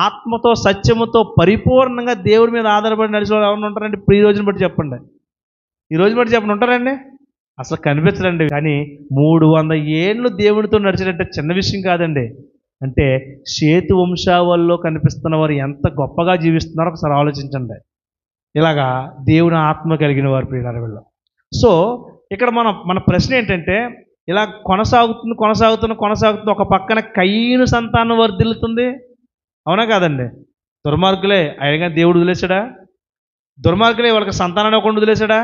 ఆత్మతో సత్యముతో పరిపూర్ణంగా దేవుడి మీద ఆధారపడి నడిచిన వాళ్ళు ఎవరైనా ఉంటారండి? ఈ రోజుని బట్టి చెప్పండి, ఈ రోజు బట్టి చెప్పండి, ఉంటారండి? అసలు కనిపించరండి. కానీ 300 ఏండ్లు దేవుడితో నడిచినట్టే చిన్న విషయం కాదండి. అంటే షేతు వంశావళిలో కనిపిస్తున్న వారు ఎంత గొప్పగా జీవిస్తున్నారో ఒకసారి ఆలోచించండి. ఇలాగా దేవుని ఆత్మ కలిగిన వారు ప్రియులారా వీళ్ళు. సో ఇక్కడ మన ప్రశ్న ఏంటంటే, ఇలా కొనసాగుతున్న ఒక పక్కన కయీను సంతానం వర్ధిల్లుతుంది, అవునా కాదండి? దుర్మార్గులే అయినా దేవుడు వదిలేశాడా? దుర్మార్గులే వాళ్ళకి సంతానాన్ని ఒక వదిలేశాడా?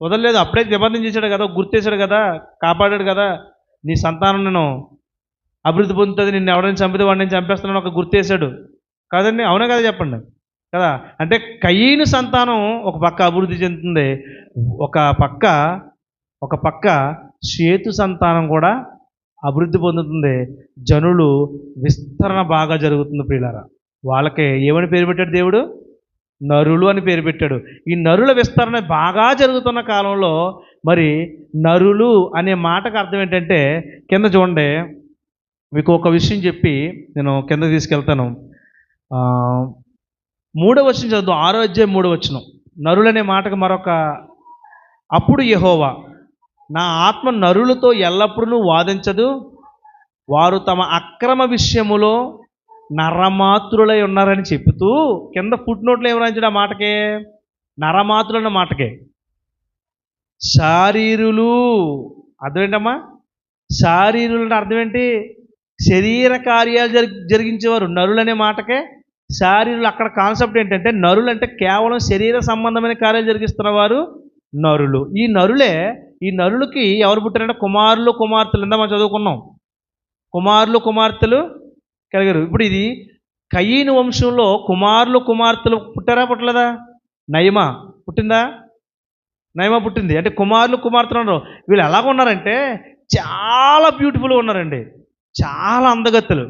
వదలలేదు. అప్పుడే నిబంధన చేశాడు కదా, గుర్తేశాడు కదా, కాపాడాడు కదా. నీ సంతానం నేను అభివృద్ధి పొందుతుంది, నిన్ను ఎవరైనా చంపితే వాడిని నేను చంపేస్తున్నాను ఒక గుర్తేశాడు కాదండి? అవునా కదా చెప్పండి కదా. అంటే కయీను సంతానం ఒక పక్క అభివృద్ధి చెందుతుంది, ఒక పక్క షేతు సంతానం కూడా అభివృద్ధి పొందుతుంది. జనులు విస్తరణ బాగా జరుగుతుంది ప్రియులారా. వాళ్ళకి ఏమని పేరు పెట్టాడు దేవుడు? నరులు అని పేరు పెట్టాడు. ఈ నరుల విస్తరణ బాగా జరుగుతున్న కాలంలో మరి నరులు అనే మాటకు అర్థం ఏంటంటే, కింద చూడండి, మీకు ఒక విషయం చెప్పి నేను కింద తీసుకెళ్తాను. 3వ వచనం చదువు, 6వ అధ్యాయం 3వ వచనం. నరులు అనే మాటకు మరొక, అప్పుడు యెహోవా నా ఆత్మ నరులతో ఎల్లప్పుడూ వాదించదు, వారు తమ అక్రమ విషయములో నరమాతృలై ఉన్నారని చెబుతూ కింద ఫుట్ నోట్లో ఏమి రాయించాడు ఆ మాటకే? నరమాతృలు అన్న మాటకే శారీరులు. అర్థం ఏంటమ్మా? శారీరులు అంటే అర్థం ఏంటి? శరీర కార్యాలు జరిగించేవారు. నరులు అనే మాటకే శారీరులు. అక్కడ కాన్సెప్ట్ ఏంటంటే, నరులు అంటే కేవలం శరీర సంబంధమైన కార్యాలు జరిగిస్తున్నవారు నరులు. ఈ నరులకి ఎవరు పుట్టారంటే కుమారులు కుమార్తెలు. ఇందా మనం చదువుకున్నాం, కుమారులు కుమార్తెలు కలిగారు. ఇప్పుడు ఇది కయీను వంశంలో కుమారులు కుమార్తెలు పుట్టారా పుట్టలేదా? నయమా పుట్టిందా? నయమా పుట్టింది. అంటే కుమారులు కుమార్తెలు ఉన్నారు. వీళ్ళు ఎలాగ ఉన్నారంటే చాలా బ్యూటిఫుల్గా ఉన్నారండి, చాలా అందగత్తెలు,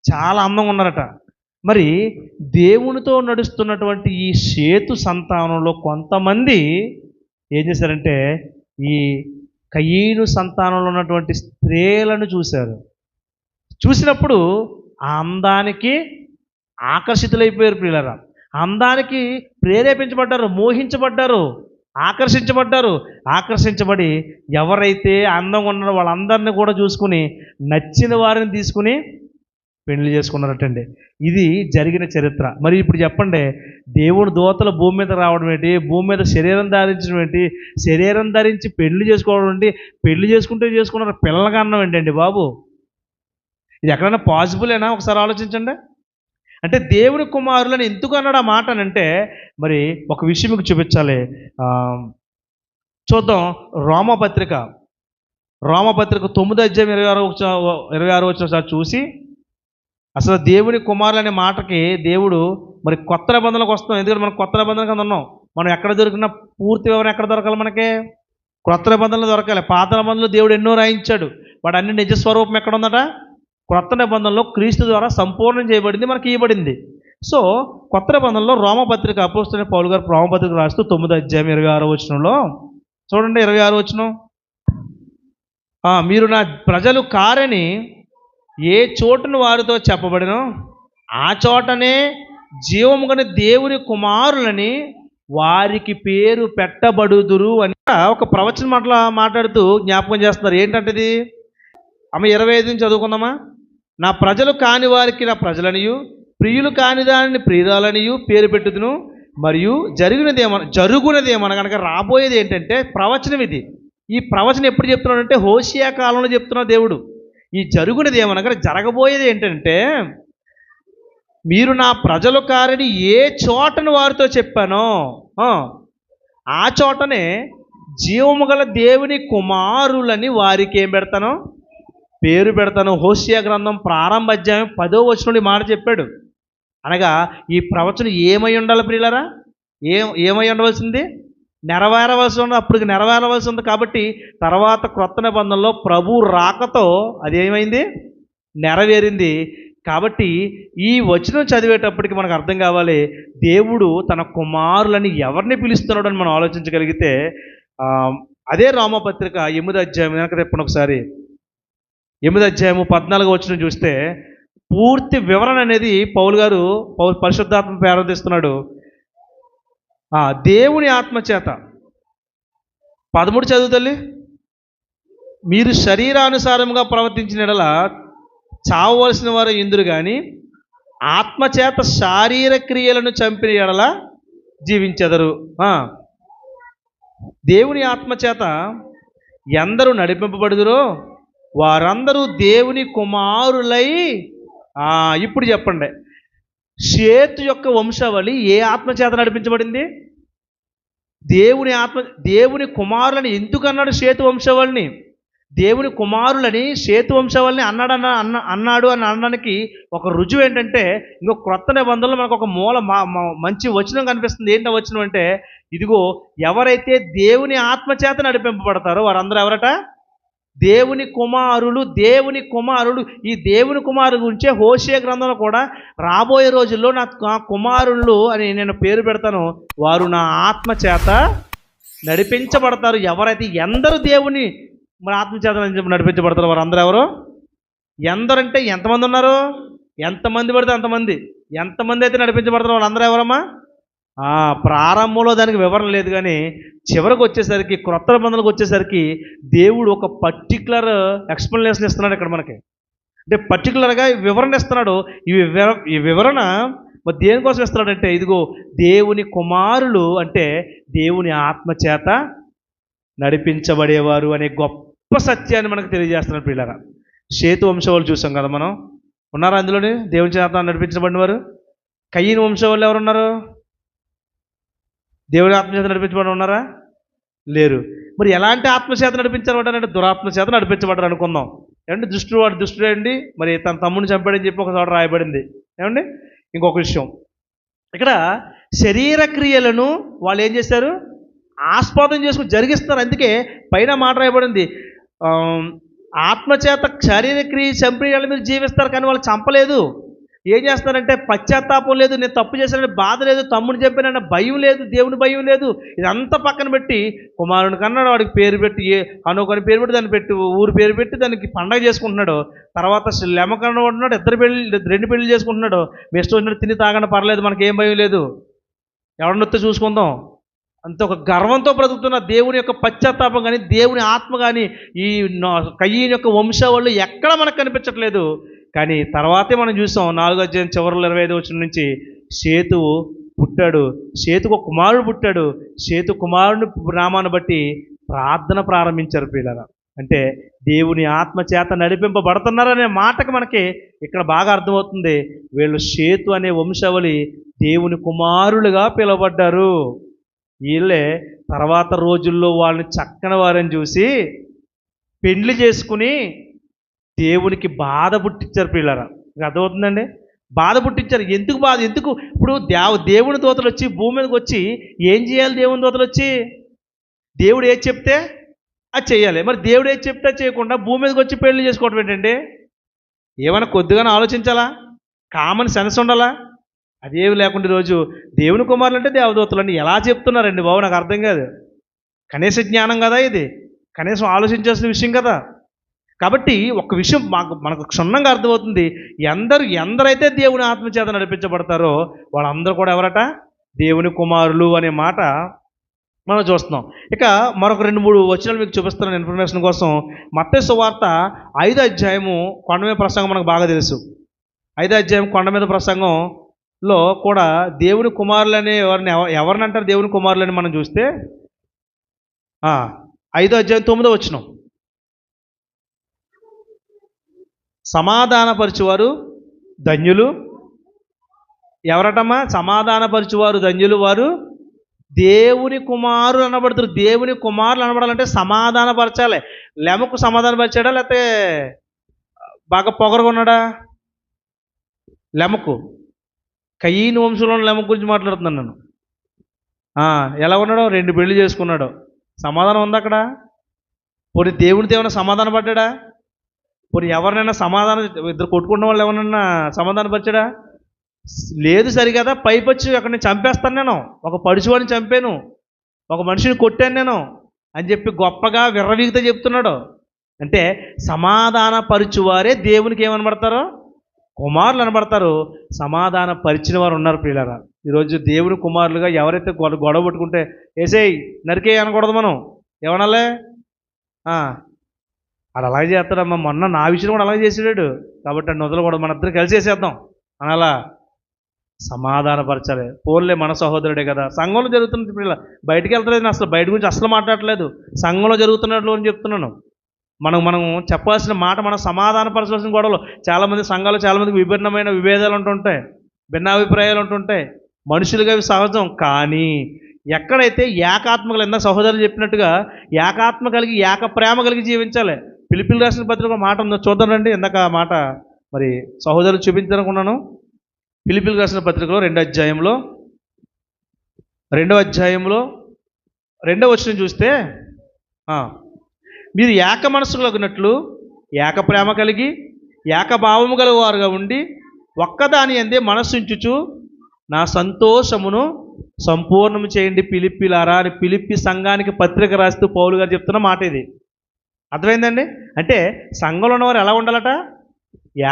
చాలా అందంగా ఉన్నారట. మరి దేవునితో నడుస్తున్నటువంటి ఈ షేతు సంతానంలో కొంతమంది ఏం చేశారంటే, ఈ కయీను సంతానంలో ఉన్నటువంటి స్త్రీలను చూశారు. చూసినప్పుడు ఆ అందానికి ఆకర్షితులైపోయారు ప్రియులారా. అందానికి ప్రేరేపించబడ్డారు, మోహించబడ్డారు, ఆకర్షించబడి ఎవరైతే అందంగా ఉన్నారో వాళ్ళందరినీ కూడా చూసుకుని నచ్చిన వారిని తీసుకుని పెళ్లి చేసుకున్నారటండి. ఇది జరిగిన చరిత్ర. మరి ఇప్పుడు చెప్పండి, దేవుని దూతలు భూమి మీద రావడం ఏంటి? భూమి మీద శరీరం ధరించడం ఏంటి? శరీరం ధరించి పెళ్లి చేసుకోవడం ఏంటి? పెళ్లి చేసుకున్నారు, పిల్లలుగా అన్నం ఏంటండి బాబు? ఇది ఎక్కడైనా పాసిబులేనా? ఒకసారి ఆలోచించండి. అంటే దేవుని కుమారులని ఎందుకు అన్నాడు ఆ మాట అంటే, మరి ఒక విషయం మీకు చూపించాలి. చూద్దాం, రోమపత్రిక 9వ అధ్యాయం 26వ వచనం చూసి, అసలు దేవుని కుమారులు అనే మాటకి దేవుడు మరి కొత్త నిబంధనలకు వస్తాం. ఎందుకంటే మనం కొత్త నిబంధన కింద ఉన్నాం. మనం ఎక్కడ దొరికినా పూర్తి వివరణ ఎక్కడ దొరకాలి? మనకి కొత్త నిబంధనలు దొరకాలి. పాత నిబంధనలు దేవుడు ఎన్నో రాయించాడు, వాడు అన్ని నిజస్వరూపం ఎక్కడ ఉందట? కొత్త నిబంధనలో క్రీస్తు ద్వారా సంపూర్ణం చేయబడింది, మనకి ఇవ్వబడింది. సో కొత్త నిబంధనలో రోమపత్రిక అపోస్తలుడైన పౌలు గారు రోమపత్రిక రాస్తూ 9వ అధ్యాయం 26వ వచనంలో చూడండి, 26వ వచనం. మీరు నా ప్రజలు కారని ఏ చోటును వారితో చెప్పబడినో ఆ చోటనే జీవము గల దేవుని కుమారులని వారికి పేరు పెట్టబడుదురు అని ఒక ప్రవచన మాట్లాడుతూ జ్ఞాపకం చేస్తున్నారు. ఏంటంటది? 25 నుంచి చదువుకుందామా. నా ప్రజలు కాని వారికి నా ప్రజలనియు, ప్రియులు కాని దానిని ప్రియురాలనియు పేరు పెట్టుదును. మరియు జరుగునదేమన కనుక రాబోయేది ఏంటంటే ప్రవచనం ఇది. ఈ ప్రవచనం ఎప్పుడు చెప్తున్నాడంటే హోషియా కాలంలో చెప్తున్నాడు దేవుడు. ఈ జరుగునది ఏమనగా జరగబోయేది ఏంటంటే, మీరు నా ప్రజలు కారని ఏ చోటను వారితో చెప్పానో ఆ, ఆ చోటనే జీవము గల దేవుని కుమారులని వారికి ఏం పెడతాను, పేరు పెడతాను. హోషేయ గ్రంథం ప్రారంభ అధ్యాయం 10వ వచనం మాట చెప్పాడు. అనగా ఈ ప్రవచనం ఏమై ఉండాలి ప్రియులరా? ఏమై ఉండవలసింది? నెరవేరవలసి ఉంది. అప్పటికి నెరవేరవలసి ఉంది. కాబట్టి తర్వాత క్రొత్త నిబంధనలో ప్రభు రాకతో అదేమైంది, నెరవేరింది. కాబట్టి ఈ వచనం చదివేటప్పటికి మనకు అర్థం కావాలి, దేవుడు తన కుమారులని ఎవరిని పిలుస్తున్నాడు అని మనం ఆలోచించగలిగితే, అదే రోమపత్రిక 8వ అధ్యాయం వెనక తెప్పండి ఒకసారి. 8వ అధ్యాయము 14వ వచనం చూస్తే పూర్తి వివరణ అనేది పౌలు గారు పరిశుద్ధాత్మ ప్రారంభిస్తున్నాడు. దేవుని ఆత్మచేత 13 చదువు తల్లి. మీరు శరీరానుసారంగా ప్రవర్తించిన యెడల చావవలసిన వారు ఇందురు కానీ ఆత్మచేత శారీర క్రియలను చంపిన యెడల జీవించెదరు. దేవుని ఆత్మచేత ఎందరూ నడిపింపబడుదురో వారందరూ దేవుని కుమారులై. ఇప్పుడు చెప్పండి, షేతు యొక్క వంశావళి ఏ ఆత్మచేత నడిపించబడింది? దేవుని కుమారులని ఎందుకు అన్నాడు షేతు వంశావళిని? దేవుని కుమారులని షేతు వంశావళిని అన్నాడు అని అనడానికి ఒక రుజువు ఏంటంటే, ఇంకో క్రొత్త నిబంధనలో మనకు ఒక మూల మంచి వచనం కనిపిస్తుంది. ఏంటో వచనం అంటే, ఇదిగో ఎవరైతే దేవుని ఆత్మచేత నడిపింపబడతారో వారందరూ ఎవరట? దేవుని కుమారులు. దేవుని కుమారులు. ఈ దేవుని కుమారుడు గురించే హోషేయ గ్రంథంలో కూడా రాబోయే రోజుల్లో నా కుమారులు అని నేను పేరు పెడతాను, వారు నా ఆత్మచేత నడిపించబడతారు. ఎవరైతే ఎందరు దేవుని మరి ఆత్మచేత నడిపించబడతారు వారందరూ ఎవరు? ఎందరంటే ఎంతమంది ఉన్నారు? ఎంతమంది పడితే అంతమంది. ఎంతమంది అయితే నడిపించబడతారో వాళ్ళందరూ ఎవరమ్మా? ప్రారంభంలో దానికి వివరణ లేదు, కానీ చివరికి వచ్చేసరికి క్రొత్త నిబంధనలకు వచ్చేసరికి దేవుడు ఒక పర్టికులర్ ఎక్స్ప్లెనేషన్ ఇస్తున్నాడు ఇక్కడ మనకి. అంటే పర్టికులర్గా వివరణ ఇస్తున్నాడు. ఈ వివరణ మరి దేనికోసం ఇస్తున్నాడంటే, ఇదిగో దేవుని కుమారులు అంటే దేవుని ఆత్మచేత నడిపించబడేవారు అనే గొప్ప సత్యాన్ని మనకు తెలియజేస్తున్నాడు ప్రియులారా. షేతు వంశవాళ్ళు చూసాం కదా మనం. ఉన్నారా అందులోనే దేవుని చేత నడిపించబడిన వారు? కయీను వంశవాళ్ళు ఎవరు ఉన్నారు? దేవుని ఆత్మచేత నడిపించబడి ఉన్నారా? లేరు. మరి ఎలాంటి ఆత్మచేత నడిపించబడ్డారంటే దురాత్మచేత నడిపించబడ్డారు అనుకుందాం. ఏమంటే వాడు దుష్టుడు అండి, మరి తన తమ్ముడిని చంపాడని చెప్పి ఒక చోట రాయబడింది. ఏమండి ఇంకొక విషయం, ఇక్కడ శరీర క్రియలను వాళ్ళు ఏం చేశారు? ఆస్వాదం చేసుకుని జరిగిస్తారు. అందుకే పైన మాట రాయబడింది, ఆత్మచేత శారీర క్రియ చంపిన వాళ్ళు మీరు జీవిస్తారు, కానీ వాళ్ళు చంపలేదు. ఏం చేస్తారంటే పశ్చాత్తాపం లేదు, నేను తప్పు చేశానని బాధ లేదు, తమ్ముడిని చంపానన్న భయం లేదు, దేవుని భయం లేదు. ఇదంతా పక్కన పెట్టి కుమారుని కన్నాడు, వాడికి పేరు పెట్టి అనుకొని పేరు పెట్టి దాన్ని పెట్టి ఊరు పేరు పెట్టి దానికి పండగ చేసుకుంటున్నాడు. తర్వాత లెమకన్న ఉంటున్నాడు, 2 పెళ్ళి చేసుకుంటున్నాడు. మీ ఇష్టం వచ్చినట్టు తిని తాగండి పర్లేదు, మనకి ఏం భయం లేదు, ఎవరినొత్తే చూసుకుందాం అంత ఒక గర్వంతో బ్రతుకుతున్న దేవుని యొక్క పశ్చాత్తాపం కానీ దేవుని ఆత్మ కానీ ఈ కయీను యొక్క వంశావళి ఎక్కడ మనకు కనిపించట్లేదు. కానీ తర్వాతే మనం చూసాం 4వ అధ్యాయం చివరిలో 25వ వచనం నుంచి షేతువు పుట్టాడు, షేతుకు కుమారుడు పుట్టాడు. షేతు కుమారుని నామాన్ని బట్టి ప్రార్థన ప్రారంభించారు ప్రియులారా. అంటే దేవుని ఆత్మ చేత నడిపింపబడుతున్నారనే మాటకి మనకి ఇక్కడ బాగా అర్థమవుతుంది. వీళ్ళు షేతు అనే వంశావళి దేవుని కుమారులుగా పిలువబడ్డారు. వీళ్ళే తర్వాత రోజుల్లో వాళ్ళని చక్కని వారని చూసి పెండ్లి చేసుకుని దేవునికి బాధ పుట్టించారు పిల్లరా. అర్థమవుతుందండి? బాధ పుట్టించారు. ఎందుకు ఇప్పుడు దేవుని దూతలు వచ్చి భూమి మీదకి వచ్చి ఏం చేయాలి? దేవుని దూతలు వచ్చి దేవుడు ఏది చెప్తే అది చేయాలి. మరి దేవుడు ఏది చెప్తే చేయకుండా భూమి మీదకి వచ్చి పెళ్లి చేసుకోవటం ఏంటండి? ఏమైనా కొద్దిగానే ఆలోచించాలా? కామన్ సెన్స్ ఉండాలా? అదేమి లేకుండా ఈరోజు దేవుని కుమారులు అంటే దేవదూతలు అని ఎలా చెప్తున్నారండి బాబు? నాకు అర్థం కాదు. కనీస జ్ఞానం కదా ఇది, కనీసం ఆలోచించాల్సిన విషయం కదా. కాబట్టి ఒక విషయం మనకు క్షుణ్ణంగా అర్థమవుతుంది. ఎందరైతే దేవుని ఆత్మచేత నడిపించబడతారో వాళ్ళందరూ కూడా ఎవరట? దేవుని కుమారులు అనే మాట మనం చూస్తున్నాం. ఇక మరొక 2-3 వచనాలు మీకు చూపిస్తున్నాను ఇన్ఫర్మేషన్ కోసం. మత్తయి సువార్త 5వ అధ్యాయము కొండ మీద ప్రసంగం మనకు బాగా తెలుసు. 5వ అధ్యాయం కొండ మీద ప్రసంగంలో కూడా దేవుని కుమారులు అనే ఎవరిని అంటారు దేవుని కుమారులని మనం చూస్తే 5వ అధ్యాయం 9వ వచనం. సమాధానపరచువారు ధన్యులు. ఎవరటమ్మా? సమాధానపరచువారు ధన్యులు, వారు దేవుని కుమారులు అనబడుతారు. దేవుని కుమారులు అనబడాలంటే సమాధానపరచాలి. లెమకు సమాధానపరిచాడా లేకపోతే బాగా పొగరుగా ఉన్నాడా? లెమకు, కయీను వంశంలో లెమకు గురించి మాట్లాడుతున్నాను నేను. ఎలా ఉన్నాడో? 2 పెళ్లి చేసుకున్నాడు. సమాధానం ఉంది అక్కడ? పోనీ దేవునితో ఏమైనా సమాధాన పడ్డా? పోనీ ఎవరినైనా సమాధానం, ఇద్దరు కొట్టుకున్న వాళ్ళు ఎవరినైనా సమాధాన పరిచాడా? లేదు. సరిగదా పైపొచ్చి అక్కడ నేను చంపేస్తాను, నేను ఒక పడుచువాడిని చంపాను, ఒక మనిషిని కొట్టాను నేను అని చెప్పి గొప్పగా విర్రవీగితే చెప్తున్నాడు. అంటే సమాధాన పరుచువారే దేవునికి ఏమనబడతారో? కుమారులు అనబడతారు. సమాధాన పరిచిన వారు ఉన్నారు ప్రియులారా. ఈరోజు దేవుని కుమారులుగా ఎవరైతే గొడవ పట్టుకుంటే ఏసేయ్ నరికే అనకూడదు మనం. ఏమనాలే? అది అలాగే చేస్తాడమ్మా. మొన్న నా విషయం కూడా అలాగే చేసాడు కాబట్టి అన్ని వదలకూడదు, మన ఇద్దరు కలిసి చేసేద్దాం అనాలా? సమాధానపరచాలి. పోన్లే, మన సహోదరుడే కదా. సంఘంలో జరుగుతున్న పిల్లల బయటికి వెళ్తలేదు, నేను అసలు బయట గురించి అసలు మాట్లాడట్లేదు, సంఘంలో జరుగుతున్నట్లు అని చెప్తున్నాను. మనం చెప్పాల్సిన మాట, మనం సమాధానపరచాల్సిన గొడవలు. చాలామంది సంఘాలు చాలామందికి విభిన్నమైన విభేదాలు ఉంటుంటాయి, భిన్నాభిప్రాయాలు ఉంటుంటాయి. మనుషులుగా అవి సహజం. కానీ ఎక్కడైతే ఏకాత్మ ఇందాక సహోదరులు చెప్పినట్టుగా ఏకాత్మ కలిగి ఏక ప్రేమ కలిగి జీవించాలి. ఫిలిప్పీయులకు రాసిన పత్రిక మాట ఉందో చూద్దాం రండి. ఇందాక ఆ మాట మరి సహోదరులు చూపించాలనుకున్నాను. ఫిలిప్పీయులకు రాసిన పత్రికలో 2వ అధ్యాయంలో 2వ వచనం చూస్తే, మీరు ఏక మనస్సు కలిగినట్లు ఏక ప్రేమ కలిగి ఏకభావము గల వారుగా ఉండి ఒక్కదాని యందే మనస్సుంచుచు నా సంతోషమును సంపూర్ణము చేయండి ఫిలిప్పీలారా అని ఫిలిప్పీ సంఘానికి పత్రిక రాస్తూ పౌలు గారు చెప్తున్న మాట ఇది. అర్థమైందండి? అంటే సంఘంలో ఉన్నవారు ఎలా ఉండాలట?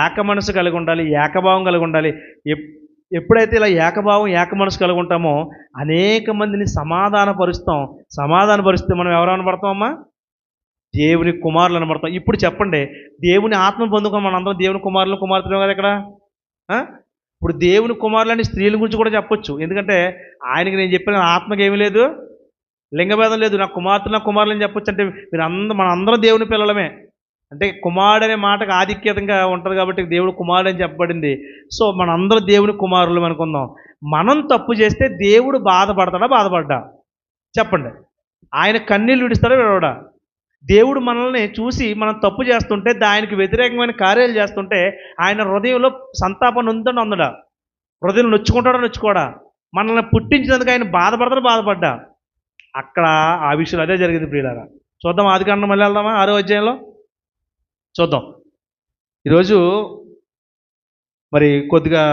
ఏక మనసు కలిగి ఉండాలి, ఏకభావం కలిగి ఉండాలి. ఎప్పుడైతే ఇలా ఏకభావం ఏక మనసు కలిగి ఉంటామో అనేక మందిని సమాధానపరుస్తే మనం ఎవరు అనబడతామమ్మా? దేవుని కుమారులు అనబడతాం. ఇప్పుడు చెప్పండి, దేవుని ఆత్మ పొందుకొని మనందరం దేవుని కుమారులు కుమార్తెలు కదా ఇక్కడ. ఇప్పుడు దేవుని కుమారులని స్త్రీల గురించి కూడా చెప్పొచ్చు. ఎందుకంటే ఆయనకి నేను చెప్పిన ఆత్మకి ఏమీ లేదు, లింగభేదం లేదు. నా కుమారులు అని చెప్పొచ్చు. అంటే మనందరం దేవుని పిల్లలమే. అంటే కుమారుడు అనే మాటకు ఆధిక్యతంగా ఉంటుంది కాబట్టి దేవుడు కుమారుడు అని చెప్పబడింది. సో మనందరం దేవుని కుమారులు అనుకుందాం. మనం తప్పు చేస్తే దేవుడు బాధపడ్డా? చెప్పండి. ఆయన కన్నీళ్ళు విడుస్తాడా విడవడా? దేవుడు మనల్ని చూసి మనం తప్పు చేస్తుంటే, దానికి వ్యతిరేకమైన కార్యాలు చేస్తుంటే ఆయన హృదయంలో సంతాపం ఉందా? హృదయం నొచ్చుకోడా? మనల్ని పుట్టించినందుకు ఆయన బాధపడ్డా? అక్కడ ఆ విషయంలో అదే జరిగింది ప్రియులారా. చూద్దాం, ఆదికాండం మళ్ళీ వెళ్దామా? 6వ అధ్యాయంలో చూద్దాం. ఈరోజు మరి కొద్దిగా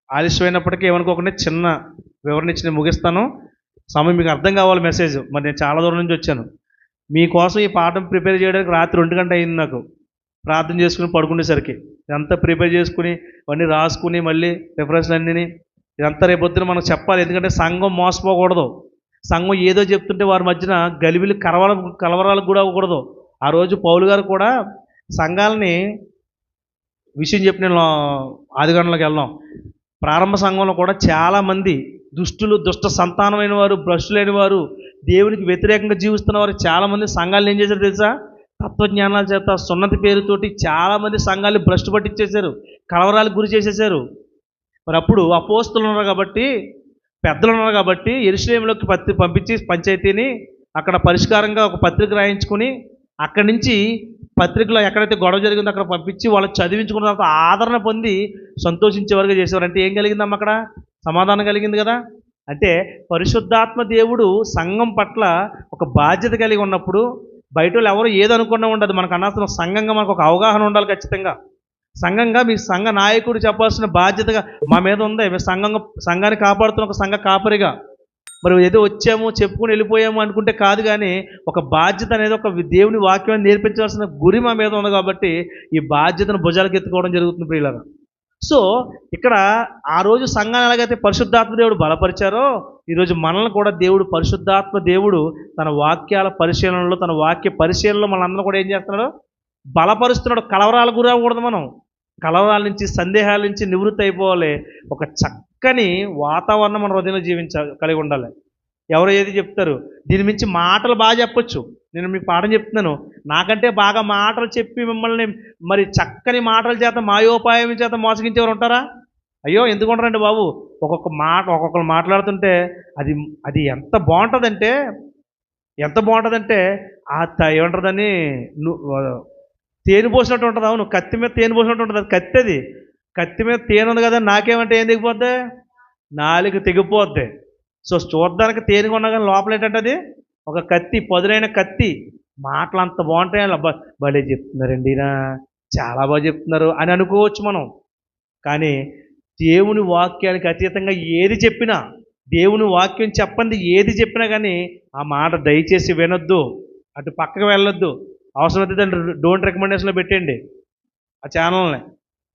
ఆలస్యమైనప్పటికీ ఏమనుకోకుండా చిన్న వివరణ ఇచ్చి నేను ముగిస్తాను. సమయం మీకు అర్థం కావాలి మెసేజ్. మరి నేను చాలా దూరం నుంచి వచ్చాను మీకోసం ఈ పాఠం ప్రిపేర్ చేయడానికి. రాత్రి 2 గంటలు అయింది నాకు ప్రార్థన చేసుకుని పడుకునేసరికి. ఇదంతా ప్రిపేర్ చేసుకుని అవన్నీ రాసుకుని మళ్ళీ రిఫరెన్స్లు అన్నీ ఇదంతా రేపొద్దున మనం చెప్పాలి. ఎందుకంటే సంఘం మోసపోకూడదు. సంఘం ఏదో చెప్తుంటే వారి మధ్యన గలిబిలి కలవరాలకు కూడా అవ్వకూడదు. ఆ రోజు పౌలు గారు కూడా సంఘాలని విషయం చెప్పి నేను ఆదికాండంలోకి వెళ్దాం. ప్రారంభ సంఘంలో కూడా చాలామంది దుష్ట సంతానమైన వారు, భ్రష్టులైన వారు, దేవునికి వ్యతిరేకంగా జీవిస్తున్న వారు చాలామంది సంఘాలను ఏం చేశారు తెలుసా? తత్వజ్ఞానాల చేత సున్నతి పేరుతోటి చాలామంది సంఘాలు భ్రష్టు పట్టించేశారు, కలవరాలకు గురి చేసేసారు. మరి అప్పుడు అపోస్తులు ఉన్నారు కాబట్టి, పెద్దలు ఉన్నారు కాబట్టి యెరూషలేములోకి పంపించి పంచాయతీని అక్కడ పరిష్కారంగా ఒక పత్రిక రాయించుకుని అక్కడి నుంచి పత్రికలో ఎక్కడైతే గొడవ జరిగిందో అక్కడ పంపించి వాళ్ళు చదివించుకున్న తర్వాత ఆదరణ పొంది సంతోషించే వరకు చేసేవారు. అంటే ఏం కలిగిందమ్మ అక్కడ? సమాధానం కలిగింది కదా. అంటే పరిశుద్ధాత్మ దేవుడు సంఘం పట్ల ఒక బాధ్యత కలిగి ఉన్నప్పుడు బయట వాళ్ళు ఎవరు ఏదనుకున్నా ఉండదు. మనకు అనవసరం. సంఘంగా మనకు ఒక అవగాహన ఉండాలి ఖచ్చితంగా. సంఘంగా మీ సంఘ నాయకుడు చెప్పాల్సిన బాధ్యతగా మా మీద ఉంది. మేము సంఘాన్ని కాపాడుతున్న ఒక సంఘ కాపరిగా మరి ఏదో వచ్చాము చెప్పుకుని వెళ్ళిపోయాము అనుకుంటే కాదు. కానీ ఒక బాధ్యత అనేది ఒక దేవుని వాక్యాన్ని నేర్పించాల్సిన గురి మా మీద ఉంది కాబట్టి ఈ బాధ్యతను భుజాలకు ఎత్తుకోవడం జరుగుతుంది ప్రియులారా. సో ఇక్కడ ఆ రోజు సంఘాన్ని ఎలాగైతే పరిశుద్ధాత్మ దేవుడు బలపరిచారో ఈరోజు మనల్ని కూడా దేవుడు పరిశుద్ధాత్మ దేవుడు తన వాక్యాల పరిశీలనలో, తన వాక్య పరిశీలనలో మనందరం కూడా ఏం చేస్తున్నాడు? బలపరుస్తున్నాడు. కలవరాలు గురవకూడదు. మనం కలవరాల నుంచి, సందేహాల నుంచి నివృత్తి అయిపోవాలి. ఒక చక్కని వాతావరణం మన హృదయంలో కలిగి ఉండాలి. ఎవరో ఏది చెప్తారు. దీని మించి మాటలు బాగా చెప్పొచ్చు. నేను మీకు పాఠం చెప్తున్నాను. నాకంటే బాగా మాటలు చెప్పి మిమ్మల్ని మరి చక్కని మాటల చేత మాయోపాయం చేత మోసగించేవారు ఉంటారా? అయ్యో ఎందుకు ఉంటారండి బాబు. ఒక్కొక్కరు మాట్లాడుతుంటే అది అది ఎంత బాగుంటుందంటే ఏమంటుందని తేనె పోసినట్టు ఉంటుంది. అవును, కత్తి మీద తేనె పోసినట్టు ఉంటుంది. అది కత్తి మీద తేనె ఉంది కదా, నాకేమంటే ఏం తెగిపోద్ది? నాలుగు తెగిపోద్ది. సో చూడడానికి తేనెగా ఉన్నా కానీ లోపల ఏంటంటే అది ఒక కత్తి, పదునైన కత్తి. మాటలు అంత బాగుంటాయి. అబ్బా భలే చెప్తున్నారండి, చాలా బాగా చెప్తున్నారు అని అనుకోవచ్చు మనం. కానీ దేవుని వాక్యానికి అతీతంగా ఏది చెప్పినా, దేవుని వాక్యం చెప్పండి ఏది చెప్పినా కానీ ఆ మాట దయచేసి వినొద్దు, అటు పక్కకు వెళ్ళొద్దు. అవసరమైతే దాన్ని డోంట్ రికమెండేషన్లో పెట్టండి ఆ ఛానల్ని.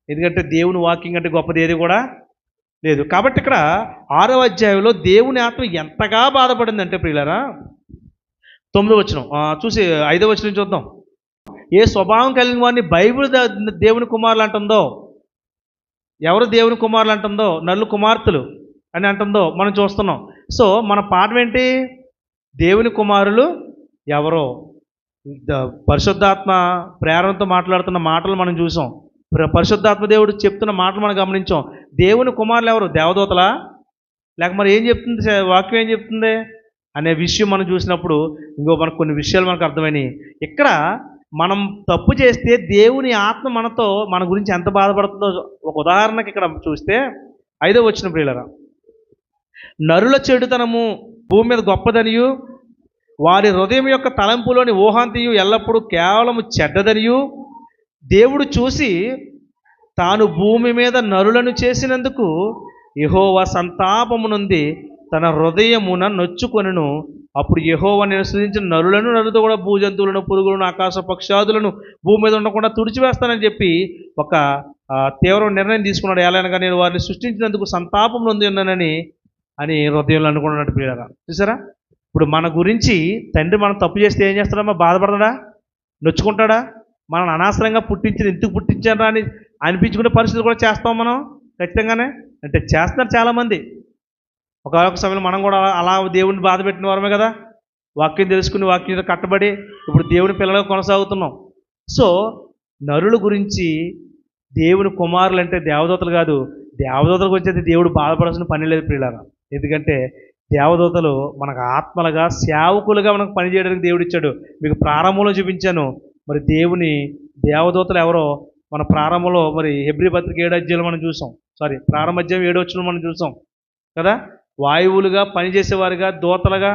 ఎందుకంటే దేవుని వాక్యం కంటే గొప్పది ఏది కూడా లేదు. కాబట్టి ఇక్కడ 6వ అధ్యాయంలో దేవుని ఆత్మ ఎంతగా బాధపడిందంటే ప్రియులారా, 9వ వచనం చూసి 5వ వచనం చూద్దాం. ఏ స్వభావం కలిగిన వారిని బైబిల్ దేవుని కుమారులు అంటుందో, ఎవరు దేవుని కుమారులు అంటుందో, నల్లు కుమార్తెలు అని అంటుందో మనం చూస్తున్నాం. సో మన పాఠం ఏంటి? దేవుని కుమారులు ఎవరో పరిశుద్ధాత్మ ప్రేరణతో మాట్లాడుతున్న మాటలు మనం చూసాం. పరిశుద్ధాత్మ దేవుడు చెప్తున్న మాటలు మనం గమనించాం. దేవుని కుమారులు ఎవరు? దేవదూతలా? లేక మరి ఏం చెప్తుంది వాక్యం, ఏం చెప్తుంది అనే విషయం మనం చూసినప్పుడు మనకు కొన్ని విషయాలు మనకు అర్థమైనాయి. ఇక్కడ మనం తప్పు చేస్తే దేవుని ఆత్మ మన గురించి ఎంత బాధపడుతుందో ఒక ఉదాహరణకి ఇక్కడ చూస్తే 5వ వచనం ప్రియులారా, నరుల చెడుతనము భూమి మీద గొప్పదనియు, వారి హృదయం యొక్క తలంపులోని ఊహాంతియు ఎల్లప్పుడూ కేవలము చెడ్డదనియు దేవుడు చూసి తాను భూమి మీద నరులను చేసినందుకు యెహోవా సంతాపము నొంది తన హృదయమున నొచ్చుకొనును. అప్పుడు యెహోవా నేను సృజించిన నరులతో కూడా భూజంతువులను, పురుగులను, ఆకాశ పక్షాదులను భూమి మీద ఉండకుండా తుడిచివేస్తానని చెప్పి ఒక తీవ్ర నిర్ణయం తీసుకున్నాడు. ఎలాగనగా నేను వారిని సృష్టించినందుకు సంతాపం నొంది ఉన్నానని హృదయంలో అనుకున్నట్టు ప్రియులారా. చూసారా, ఇప్పుడు మన గురించి తండ్రి మనం తప్పు చేస్తే ఏం చేస్తాడమ్మా? బాధపడతాడా? నొచ్చుకుంటాడా? మనల్ని అనవసరంగా ఎందుకు పుట్టించారా అని అనిపించుకునే పరిస్థితి కూడా చేస్తాం మనం ఖచ్చితంగానే. అంటే చేస్తున్నారు చాలామంది. ఒకనొక సమయంలో మనం కూడా అలా దేవుడిని బాధ పెట్టిన వారమే కదా, వాక్యం తెలుసుకుని వాక్యం కట్టబడి ఇప్పుడు దేవుని పిల్లలుగా కొనసాగుతున్నాం. సో నరుల గురించి దేవుని కుమారులు అంటే దేవదూతలు కాదు, దేవదూతల గురించి అయితే దేవుడు బాధపడాల్సిన పని లేదు ప్రియులారా. ఎందుకంటే దేవదూతలు మనకు ఆత్మలుగా, సేవకులుగా మనకు పనిచేయడానికి దేవుడు ఇచ్చాడు. మీకు ప్రారంభంలో చూపించాను. మరి దేవుని దేవదూతలు ఎవరో మన ప్రారంభంలో మరి హెబ్రీ పత్రిక 7వ అధ్యాయంలో మనం చూసాం. ప్రారంభ అధ్యాయం 7వ వచనంలో మనం చూసాం కదా. వాయువులుగా పనిచేసేవారుగా, దూతలుగా,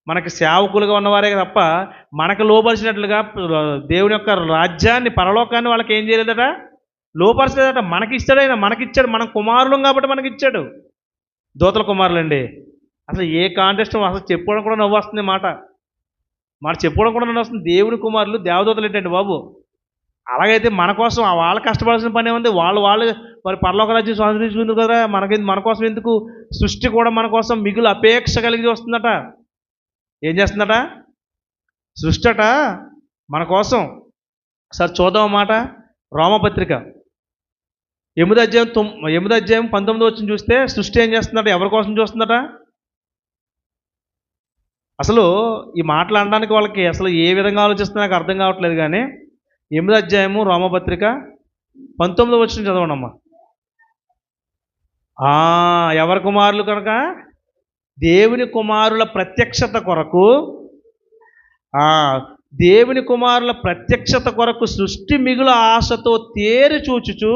మనకి సేవకులుగా ఉన్నవారే తప్ప మనకు లోపరిచినట్లుగా దేవుని యొక్క రాజ్యాన్ని, పరలోకాన్ని వాళ్ళకి ఏం చేయలేదట, లోపరచలేదట. మనకిచ్చాడు. మనం కుమారులం కాబట్టి మనకిచ్చాడు. దూతల కుమారులండి. అసలు ఏ కాంటెస్ట్ అసలు చెప్పుకోవడం కూడా నవ్వు వస్తుంది. మాట చెప్పుకోవడం కూడా నవ్వు వస్తుంది. దేవుని కుమారులు దేవదూతలు ఏంటండి బాబు? అలాగైతే మన కోసం వాళ్ళు కష్టపడాల్సిన పని ఏముంది? వాళ్ళు మరి పరలోక రాజ్యం స్వాతంత్రించుకుంది కదా, మన కోసం ఎందుకు? సృష్టి కూడా మన కోసం మిగులు అపేక్ష కలిగి వస్తుందట. ఏం చేస్తుందట? సృష్టి అట మన కోసం. సార్ చూద్దాం మాట, రోమపత్రిక 8వ అధ్యాయం 19వ వచనం చూస్తే సృష్టి ఏం చేస్తుందట? ఎవరి కోసం చూస్తుందట? అసలు ఈ మాటలు అనడానికి వాళ్ళకి అసలు ఏ విధంగా ఆలోచిస్తున్నా నాకు అర్థం కావట్లేదు. కానీ 8వ అధ్యాయము రోమపత్రిక 19వ వచనం చదవండమ్మా. ఎవరి కుమారులు కనుక? దేవుని కుమారుల ప్రత్యక్షత కొరకు, దేవుని కుమారుల ప్రత్యక్షత కొరకు సృష్టి మిగుల ఆశతో తేరి చూచుచు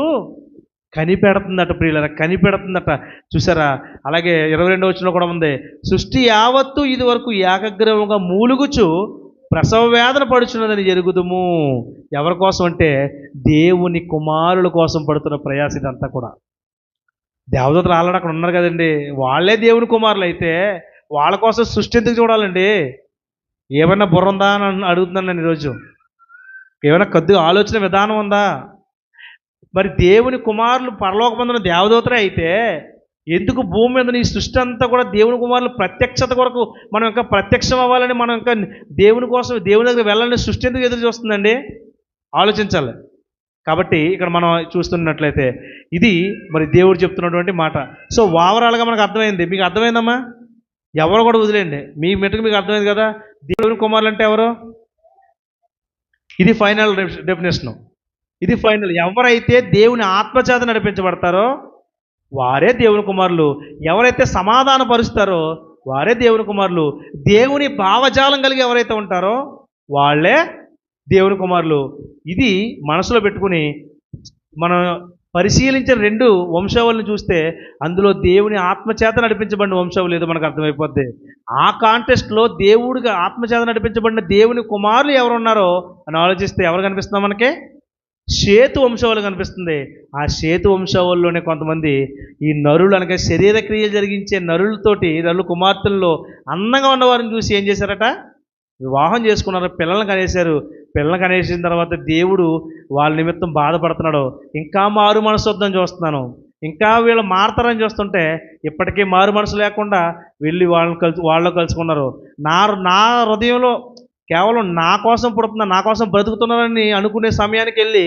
కనిపెడుతుందట ప్రియులరా, కనిపెడుతుందట. చూసారా? అలాగే 22వ వచనంలో కూడా ఉంది, సృష్టి యావత్తు ఇది వరకు ఏకగ్రీవంగా మూలుగుచు ప్రసవ వేదన పడుచున్నదని ఎరుగుదుము. ఎవరి కోసం అంటే దేవుని కుమారుల కోసం పడుతున్న ప్రయాస ఇదంతా కూడా. దేవదూతలు ఆల్రెడీ అక్కడ ఉన్నారు కదండి, వాళ్ళే దేవుని కుమారులు అయితే వాళ్ళ కోసం సృష్టి ఎందుకు చూడాలండి? ఏమైనా బుర్ర ఉందా అని అడుగుతున్నాను నేను ఈరోజు. ఏమైనా కొద్దిగా ఆలోచన విధానం ఉందా? మరి దేవుని కుమారులు పరలోకమందున దేవదూతలే అయితే ఎందుకు భూమి మీద ఈ సృష్టి అంతా కూడా దేవుని కుమారులు ప్రత్యక్షత కొరకు మనం ఇంకా ప్రత్యక్షం అవ్వాలని, మనం ఇంకా దేవుని కోసం దేవుని దగ్గర వెళ్ళాలని సృష్టి ఎందుకు ఎదురు చూస్తుందండి? ఆలోచించాలి. కాబట్టి ఇక్కడ మనం చూస్తున్నట్లయితే ఇది మరి దేవుడు చెప్తున్నటువంటి మాట. సో ఓవరాల్గా మనకు అర్థమైంది. మీకు అర్థమైందమ్మా? ఎవరు కూడా వదిలేండి. మీ మెట్టుకు మీకు అర్థమైంది కదా. దేవుని కుమారులు అంటే ఎవరు? ఇది ఫైనల్ డెఫినేషను. ఇది ఫైనల్. ఎవరైతే దేవుని ఆత్మచేత నడిపించబడతారో వారే దేవుని కుమారులు. ఎవరైతే సమాధాన పరుస్తారో వారే దేవుని కుమారులు. దేవుని భావజాలం కలిగి ఎవరైతే ఉంటారో వాళ్ళే దేవుని కుమారులు. ఇది మనసులో పెట్టుకుని మనం పరిశీలించిన 2 వంశావళిని చూస్తే అందులో దేవుని ఆత్మచేత నడిపించబడిన వంశావళి ఏదో మనకు అర్థమైపోద్ది. ఆ కాంటెస్ట్లో దేవుడిగా ఆత్మచేత నడిపించబడిన దేవుని కుమారులు ఎవరున్నారో అని ఆలోచిస్తే ఎవరు కనిపిస్తున్నా మనకి? షేతు వంశావళి కనిపిస్తుంది. ఆ షేతు వంశావళిలోనే కొంతమంది ఈ నరులు అనగా శరీర క్రియలు జరిగించే నరుల కుమార్తెల్లో అందంగా ఉన్నవారిని చూసి ఏం చేశారట? వివాహం చేసుకున్నారు, పిల్లల్ని కనేశారు. పిల్లల్ని కనేసిన తర్వాత దేవుడు వాళ్ళ నిమిత్తం బాధపడుతున్నాడు. ఇంకా మారు మనసొద్దని చూస్తున్నాను, ఇంకా వీళ్ళు మారతారని చూస్తుంటే ఇప్పటికీ మారు మనసు లేకుండా వెళ్ళి వాళ్ళలో కలుసుకున్నారు. నా హృదయంలో కేవలం నా కోసం పుడుతున్నా, నా కోసం బ్రతుకుతున్నారని అనుకునే సమయానికి వెళ్ళి,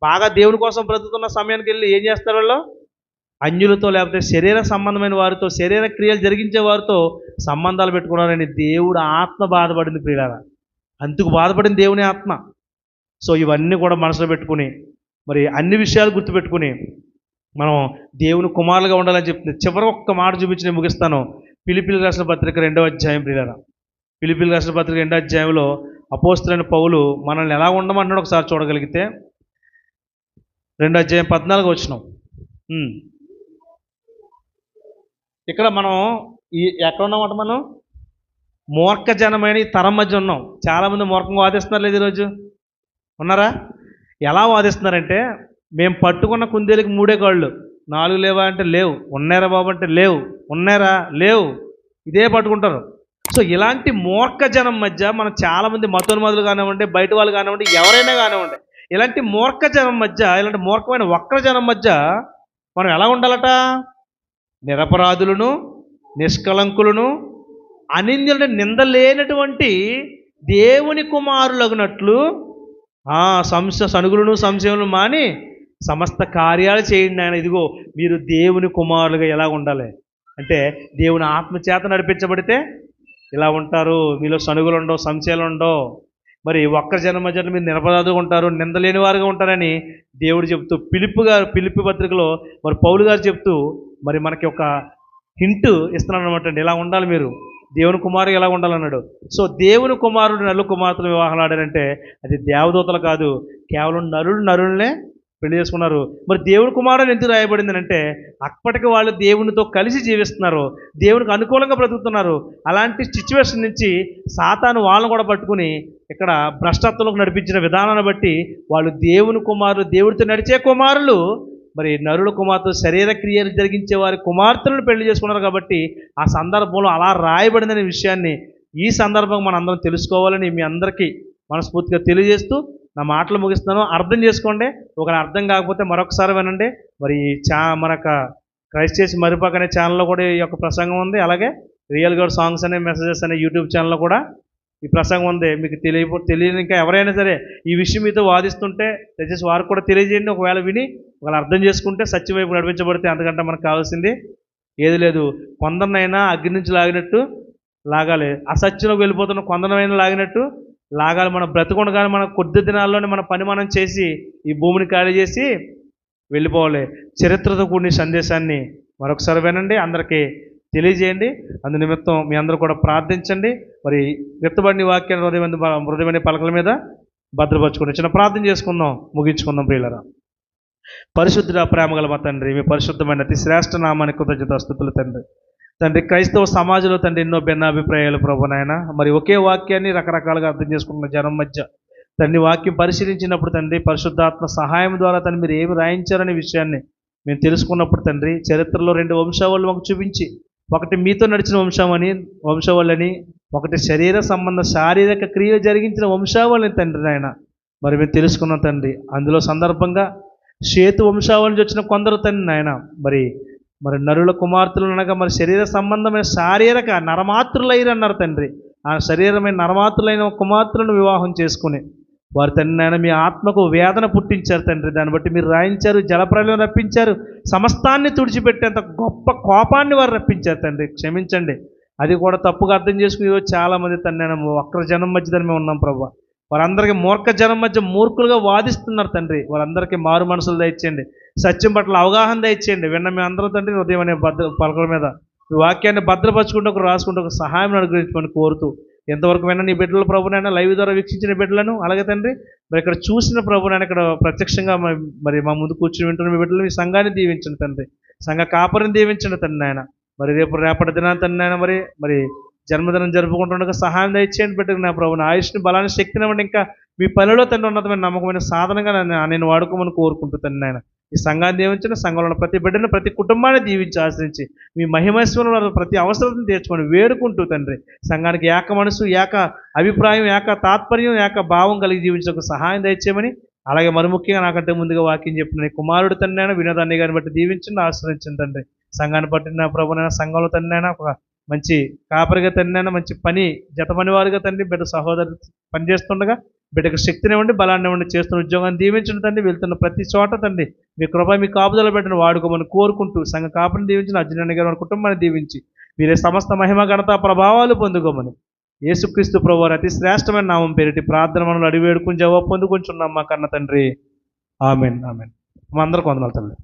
బాగా దేవుని కోసం బ్రతుకుతున్న సమయానికి వెళ్ళి ఏం చేస్తారు వాళ్ళు? అన్యులతో లేకపోతే శరీర సంబంధమైన వారితో, శరీర క్రియలు జరిగించే వారితో సంబంధాలు పెట్టుకున్నారని దేవుడు ఆత్మ బాధపడింది ప్రియులారా. అందుకు బాధపడింది దేవుని ఆత్మ. సో ఇవన్నీ కూడా మనసులో పెట్టుకుని మరి అన్ని విషయాలు గుర్తుపెట్టుకుని మనం దేవుని కుమారులుగా ఉండాలని చెప్తుంది. చివరి ఒక్క మాట చూపించి నేను ముగిస్తాను. ఫిలిప్పీయులకు రాసిన పత్రిక 2వ అధ్యాయం ప్రియులారా. ఫిలిప్పీయులకు రాసిన పత్రిక 2వ అధ్యాయంలో అపోస్తలుడైన పౌలు మనల్ని ఎలా ఉండమన్నాడు ఒకసారి చూడగలిగితే 2వ అధ్యాయం 14వ వచనం. ఇక్కడ మనం ఎక్కడ ఉన్నామంట? మనం మూర్ఖ జనమైన ఈ తరం మధ్య ఉన్నాం. చాలామంది మూర్ఖంగా వాదిస్తున్నారు లేదు ఈరోజు, ఉన్నారా? ఎలా వాదిస్తున్నారంటే, మేము పట్టుకున్న కుందేలకి 3 కాళ్ళు, 4 లేవా అంటే లేవు, ఉన్నారా బాబు అంటే లేవు, ఉన్నారా లేవు, ఇదే పట్టుకుంటారు. సో ఇలాంటి మూర్ఖ జనం మధ్య మనం చాలామంది మతోన్మాదులు కానివ్వండి, బయట వాళ్ళు కానివ్వండి, ఎవరైనా కానివ్వండి, ఇలాంటి మూర్ఖ జనం మధ్య, ఇలాంటి మూర్ఖమైన వక్ర జనం మధ్య మనం ఎలా ఉండాలట? నిరపరాధులను, నిష్కలంకులను, అనింద్యులను, నిందలేనటువంటి దేవుని కుమారులగునట్లు సనుగులను సంశయములను మాని సమస్త కార్యాలు చేయండి ఆయన. ఇదిగో మీరు దేవుని కుమారులుగా ఎలా ఉండాలి అంటే, దేవుని ఆత్మచేత నడిపించబడితే ఇలా ఉంటారు. మీలో సనుగులు ఉండవు, సంశయాలు ఉండవు. మరి ఒక్క జనం మధ్య మీరు నిరపరాధుగా ఉంటారు, నిందలేని వారుగా ఉంటారని దేవుడు చెప్తూ ఫిలిప్పీ పత్రికలో మరి పౌలు గారు చెప్తూ మరి మనకి ఒక హింట్ ఇస్తున్నాడు అనమాట అండి. ఇలా ఉండాలి మీరు, దేవుని కుమారుడు ఎలా ఉండాలన్నాడు. సో దేవుని కుమారుడు నలు కుమార్తెలు వివాహాలు ఆడారంటే అది దేవదూతలు కాదు, కేవలం నరులనే పెళ్లి చేసుకున్నారు. మరి దేవుని కుమారుడు ఎందుకు రాయబడింది అంటే, అప్పటికి వాళ్ళు దేవునితో కలిసి జీవిస్తున్నారు, దేవునికి అనుకూలంగా బ్రతుకుతున్నారు. అలాంటి సిచ్యువేషన్ నుంచి సాతాను వాళ్ళని కూడా పట్టుకుని ఇక్కడ భ్రష్టత్వంలోకి నడిపించిన విధానాన్ని బట్టి వాళ్ళు దేవుని కుమారులు, దేవుడితో నడిచే కుమారులు, మరి నరుల కుమార్తెలు, శరీర క్రియలు జరిగించే వారి కుమార్తెలను పెళ్లి చేసుకున్నారు. కాబట్టి ఆ సందర్భంలో అలా రాయబడిందనే విషయాన్ని ఈ సందర్భంగా మనం అందరం తెలుసుకోవాలని మీ అందరికీ మనస్ఫూర్తిగా తెలియజేస్తూ నా మాటలు ముగిస్తున్నాను. అర్థం చేసుకోండి. ఒకవేళ అర్థం కాకపోతే మరొకసారి వినండి. మరి మనక క్రైస్ట్ చేసి మరిపాక అనే ఛానల్లో కూడా ఈ యొక్క ప్రసంగం ఉంది. అలాగే రియల్ గాడ్ సాంగ్స్ అనే మెసేజెస్ అనే యూట్యూబ్ ఛానల్లో కూడా ఈ ప్రసంగం ఉంది. మీకు తెలియని ఇంకా ఎవరైనా సరే ఈ విషయం మీతో వాదిస్తుంటే దయచేసి వారికి కూడా తెలియజేయండి. ఒకవేళ విని ఒకవేళ అర్థం చేసుకుంటే సత్యం వైపు నడిపించబడితే అంతకంటే మనకు కావాల్సింది ఏది లేదు. కొందరినైనా అగ్ని నుంచి లాగినట్టు లాగాలి, అసత్యంలోకి వెళ్ళిపోతున్న కొందరినైనా లాగినట్టు లాగాలి. మనం బ్రతకుండగానే మన కొద్ది దినాల్లోనే మన పని మనం చేసి ఈ భూమిని ఖాళీ చేసి వెళ్ళిపోవాలి. చరిత్రతో కూడిన సందేశాన్ని మరొకసారి వినండి, అందరికీ తెలియజేయండి. అందు నిమిత్తం మీ అందరూ కూడా ప్రార్థించండి. మరి వ్యక్తపడిన వాక్యాన్ని హృదయమైన పలకల మీద భద్రపరచుకోండి. చిన్న ప్రార్థన చేసుకుందాం, ముగించుకుందాం. ప్రియులరా, పరిశుద్ధుడ, ప్రేమగల మా తండ్రి, మీ పరిశుద్ధమైన అతి శ్రేష్ఠ నామానికి కృతజ్ఞతాస్తుతులు తండ్రి. తండ్రి, క్రైస్తవ సమాజంలో తండ్రి ఎన్నో భిన్నాభిప్రాయాలు ప్రభు నాయన, మరి ఒకే వాక్యాన్ని రకరకాలుగా అర్థం చేసుకున్న జనం మధ్య తండ్రి వాక్యం పరిశీలించినప్పుడు తండ్రి పరిశుద్ధాత్మ సహాయం ద్వారా తండ్రి మీరు ఏమి రాయించారనే విషయాన్ని మేము తెలుసుకున్నప్పుడు తండ్రి చరిత్రలో 2 వంశావళులు మాకు చూపించి, ఒకటి మీతో నడిచిన వంశావళిని, ఒకటి శారీరక క్రియ జరిగించిన వంశావళిని తండ్రి నాయన మరి మేము తెలుసుకున్నాం తండ్రి. అందులో సందర్భంగా షేతు వంశావళి నుంచి వచ్చిన కొందరు తండ్రి నాయన మరి నరుల కుమార్తెలు అనగా మరి శరీర సంబంధమైన శారీరక నరమాతృలైరు అన్నారు తండ్రి. ఆ శరీరమైన నరమాతృలైన కుమార్తెలను వివాహం చేసుకుని వారు తండ్రి నాయన మీ ఆత్మకు వేదన పుట్టించారు తండ్రి. దాన్ని బట్టి మీరు రాయించారు, జలప్రలయం రప్పించారు, సమస్తాన్ని తుడిచిపెట్టేంత గొప్ప కోపాన్ని వారు రప్పించారు తండ్రి. క్షమించండి. అది కూడా తప్పుగా అర్థం చేసుకుని ఈరోజు చాలామంది తండ్రి నేను ఒక్కరి జనం మధ్యదని మేము ఉన్నాం ప్రభు. వారందరికీ మూర్ఖ జనం మధ్య మూర్ఖులుగా వాదిస్తున్నారు తండ్రి. వారందరికీ మారు మనసులు దయచేయండి, సత్యం పట్ల అవగాహన దయచేయండి. విన్న మీ అందరూ తండ్రి ఉదయం అనే పలకల మీద ఈ వాక్యాన్ని భద్రపరచుకుంటూ ఒక రాసుకుంటూ ఒక సహాయం అనుగ్రహించమని కోరుతూ, ఎంతవరకు విన్న నీ బిడ్డల ప్రభునైనా లైవ్ ద్వారా వీక్షించిన బిడ్డలను, అలాగే తండ్రి మరి ఇక్కడ చూసిన ప్రభునైనా ఇక్కడ ప్రత్యక్షంగా మరి మా ముందు కూర్చుని వింటున్న మీ బిడ్డలు మీ సంఘాన్ని దీవించండి తండ్రి, సంఘ కాపరిని దీవించండి తండ్రి ఆయన. మరి రేపటి దినాన్ని తండ్రి ఆయన మరి జన్మదినం జరుపుకుంటుండగా సహాయం దయచేయండి బిడ్డకు నా ప్రభుని ఆయుష్ని బలాన్ని శక్తిని ఇవ్వండి. ఇంకా మీ పనిలో తండ్రి ఉన్నతమైన నమ్మకమైన సాధనగా నేను వాడుకోమని కోరుకుంటూ తండ్రి ఆయన ఈ సంఘాన్ని దీవించండి. సంఘంలో ఉన్న ప్రతి బిడ్డను ప్రతి కుటుంబాన్ని దీవించి ఆశ్రయించి మీ మహిమేశ్వరం ప్రతి అవసరాలను తీర్చుకొని వేడుకుంటూ తండ్రి సంఘానికి ఏక మనసు, ఏక అభిప్రాయం, ఏక తాత్పర్యం, ఏక భావం కలిగి జీవించడానికి సహాయం దయచేయమని, అలాగే మరి ముఖ్యంగా నాకంటే ముందుగా వాక్యం చెప్పిన నీ కుమారుడు తండ్రి అయినా వినోదాన్ని గారిని బట్టి దీవించండి, ఆశ్రయించండి తండ్రి. సంఘాన్ని బట్టి నా ప్రభునైనా సంఘంలో తండ్రి అయినా ఒక మంచి కాపరిగా తండ్రి అయినా మంచి జత పని వారిగా తండ్రి బిడ్డ సహోదరు పనిచేస్తుండగా బిడ్డకు శక్తిని ఇవ్వండి, బలాన్ని ఇవ్వండి, చేస్తున్న ఉద్యోగాన్ని దీవించండి తండ్రి. వెళ్తున్న ప్రతి చోట తండ్రి మీ కృప మీ కాపుదల బిడ్డను వాడుకోమని కోరుకుంటూ సంఘ కాపుని దీవించిన అర్జునన్న గారి కుటుంబాన్ని దీవించి మీరే సమస్త మహిమ ఘనత ప్రభావాలు పొందుకోమని యేసుక్రీస్తు ప్రభువారి అతి శ్రేష్టమైన నామం పేరిటి ప్రార్థన మనలు అడిగి వేడుకుని జవాబు పొందుకుంటున్నాం మా కన్న తండ్రి. Amen amen. మా అందరికీ వందనాలు తండ్రి.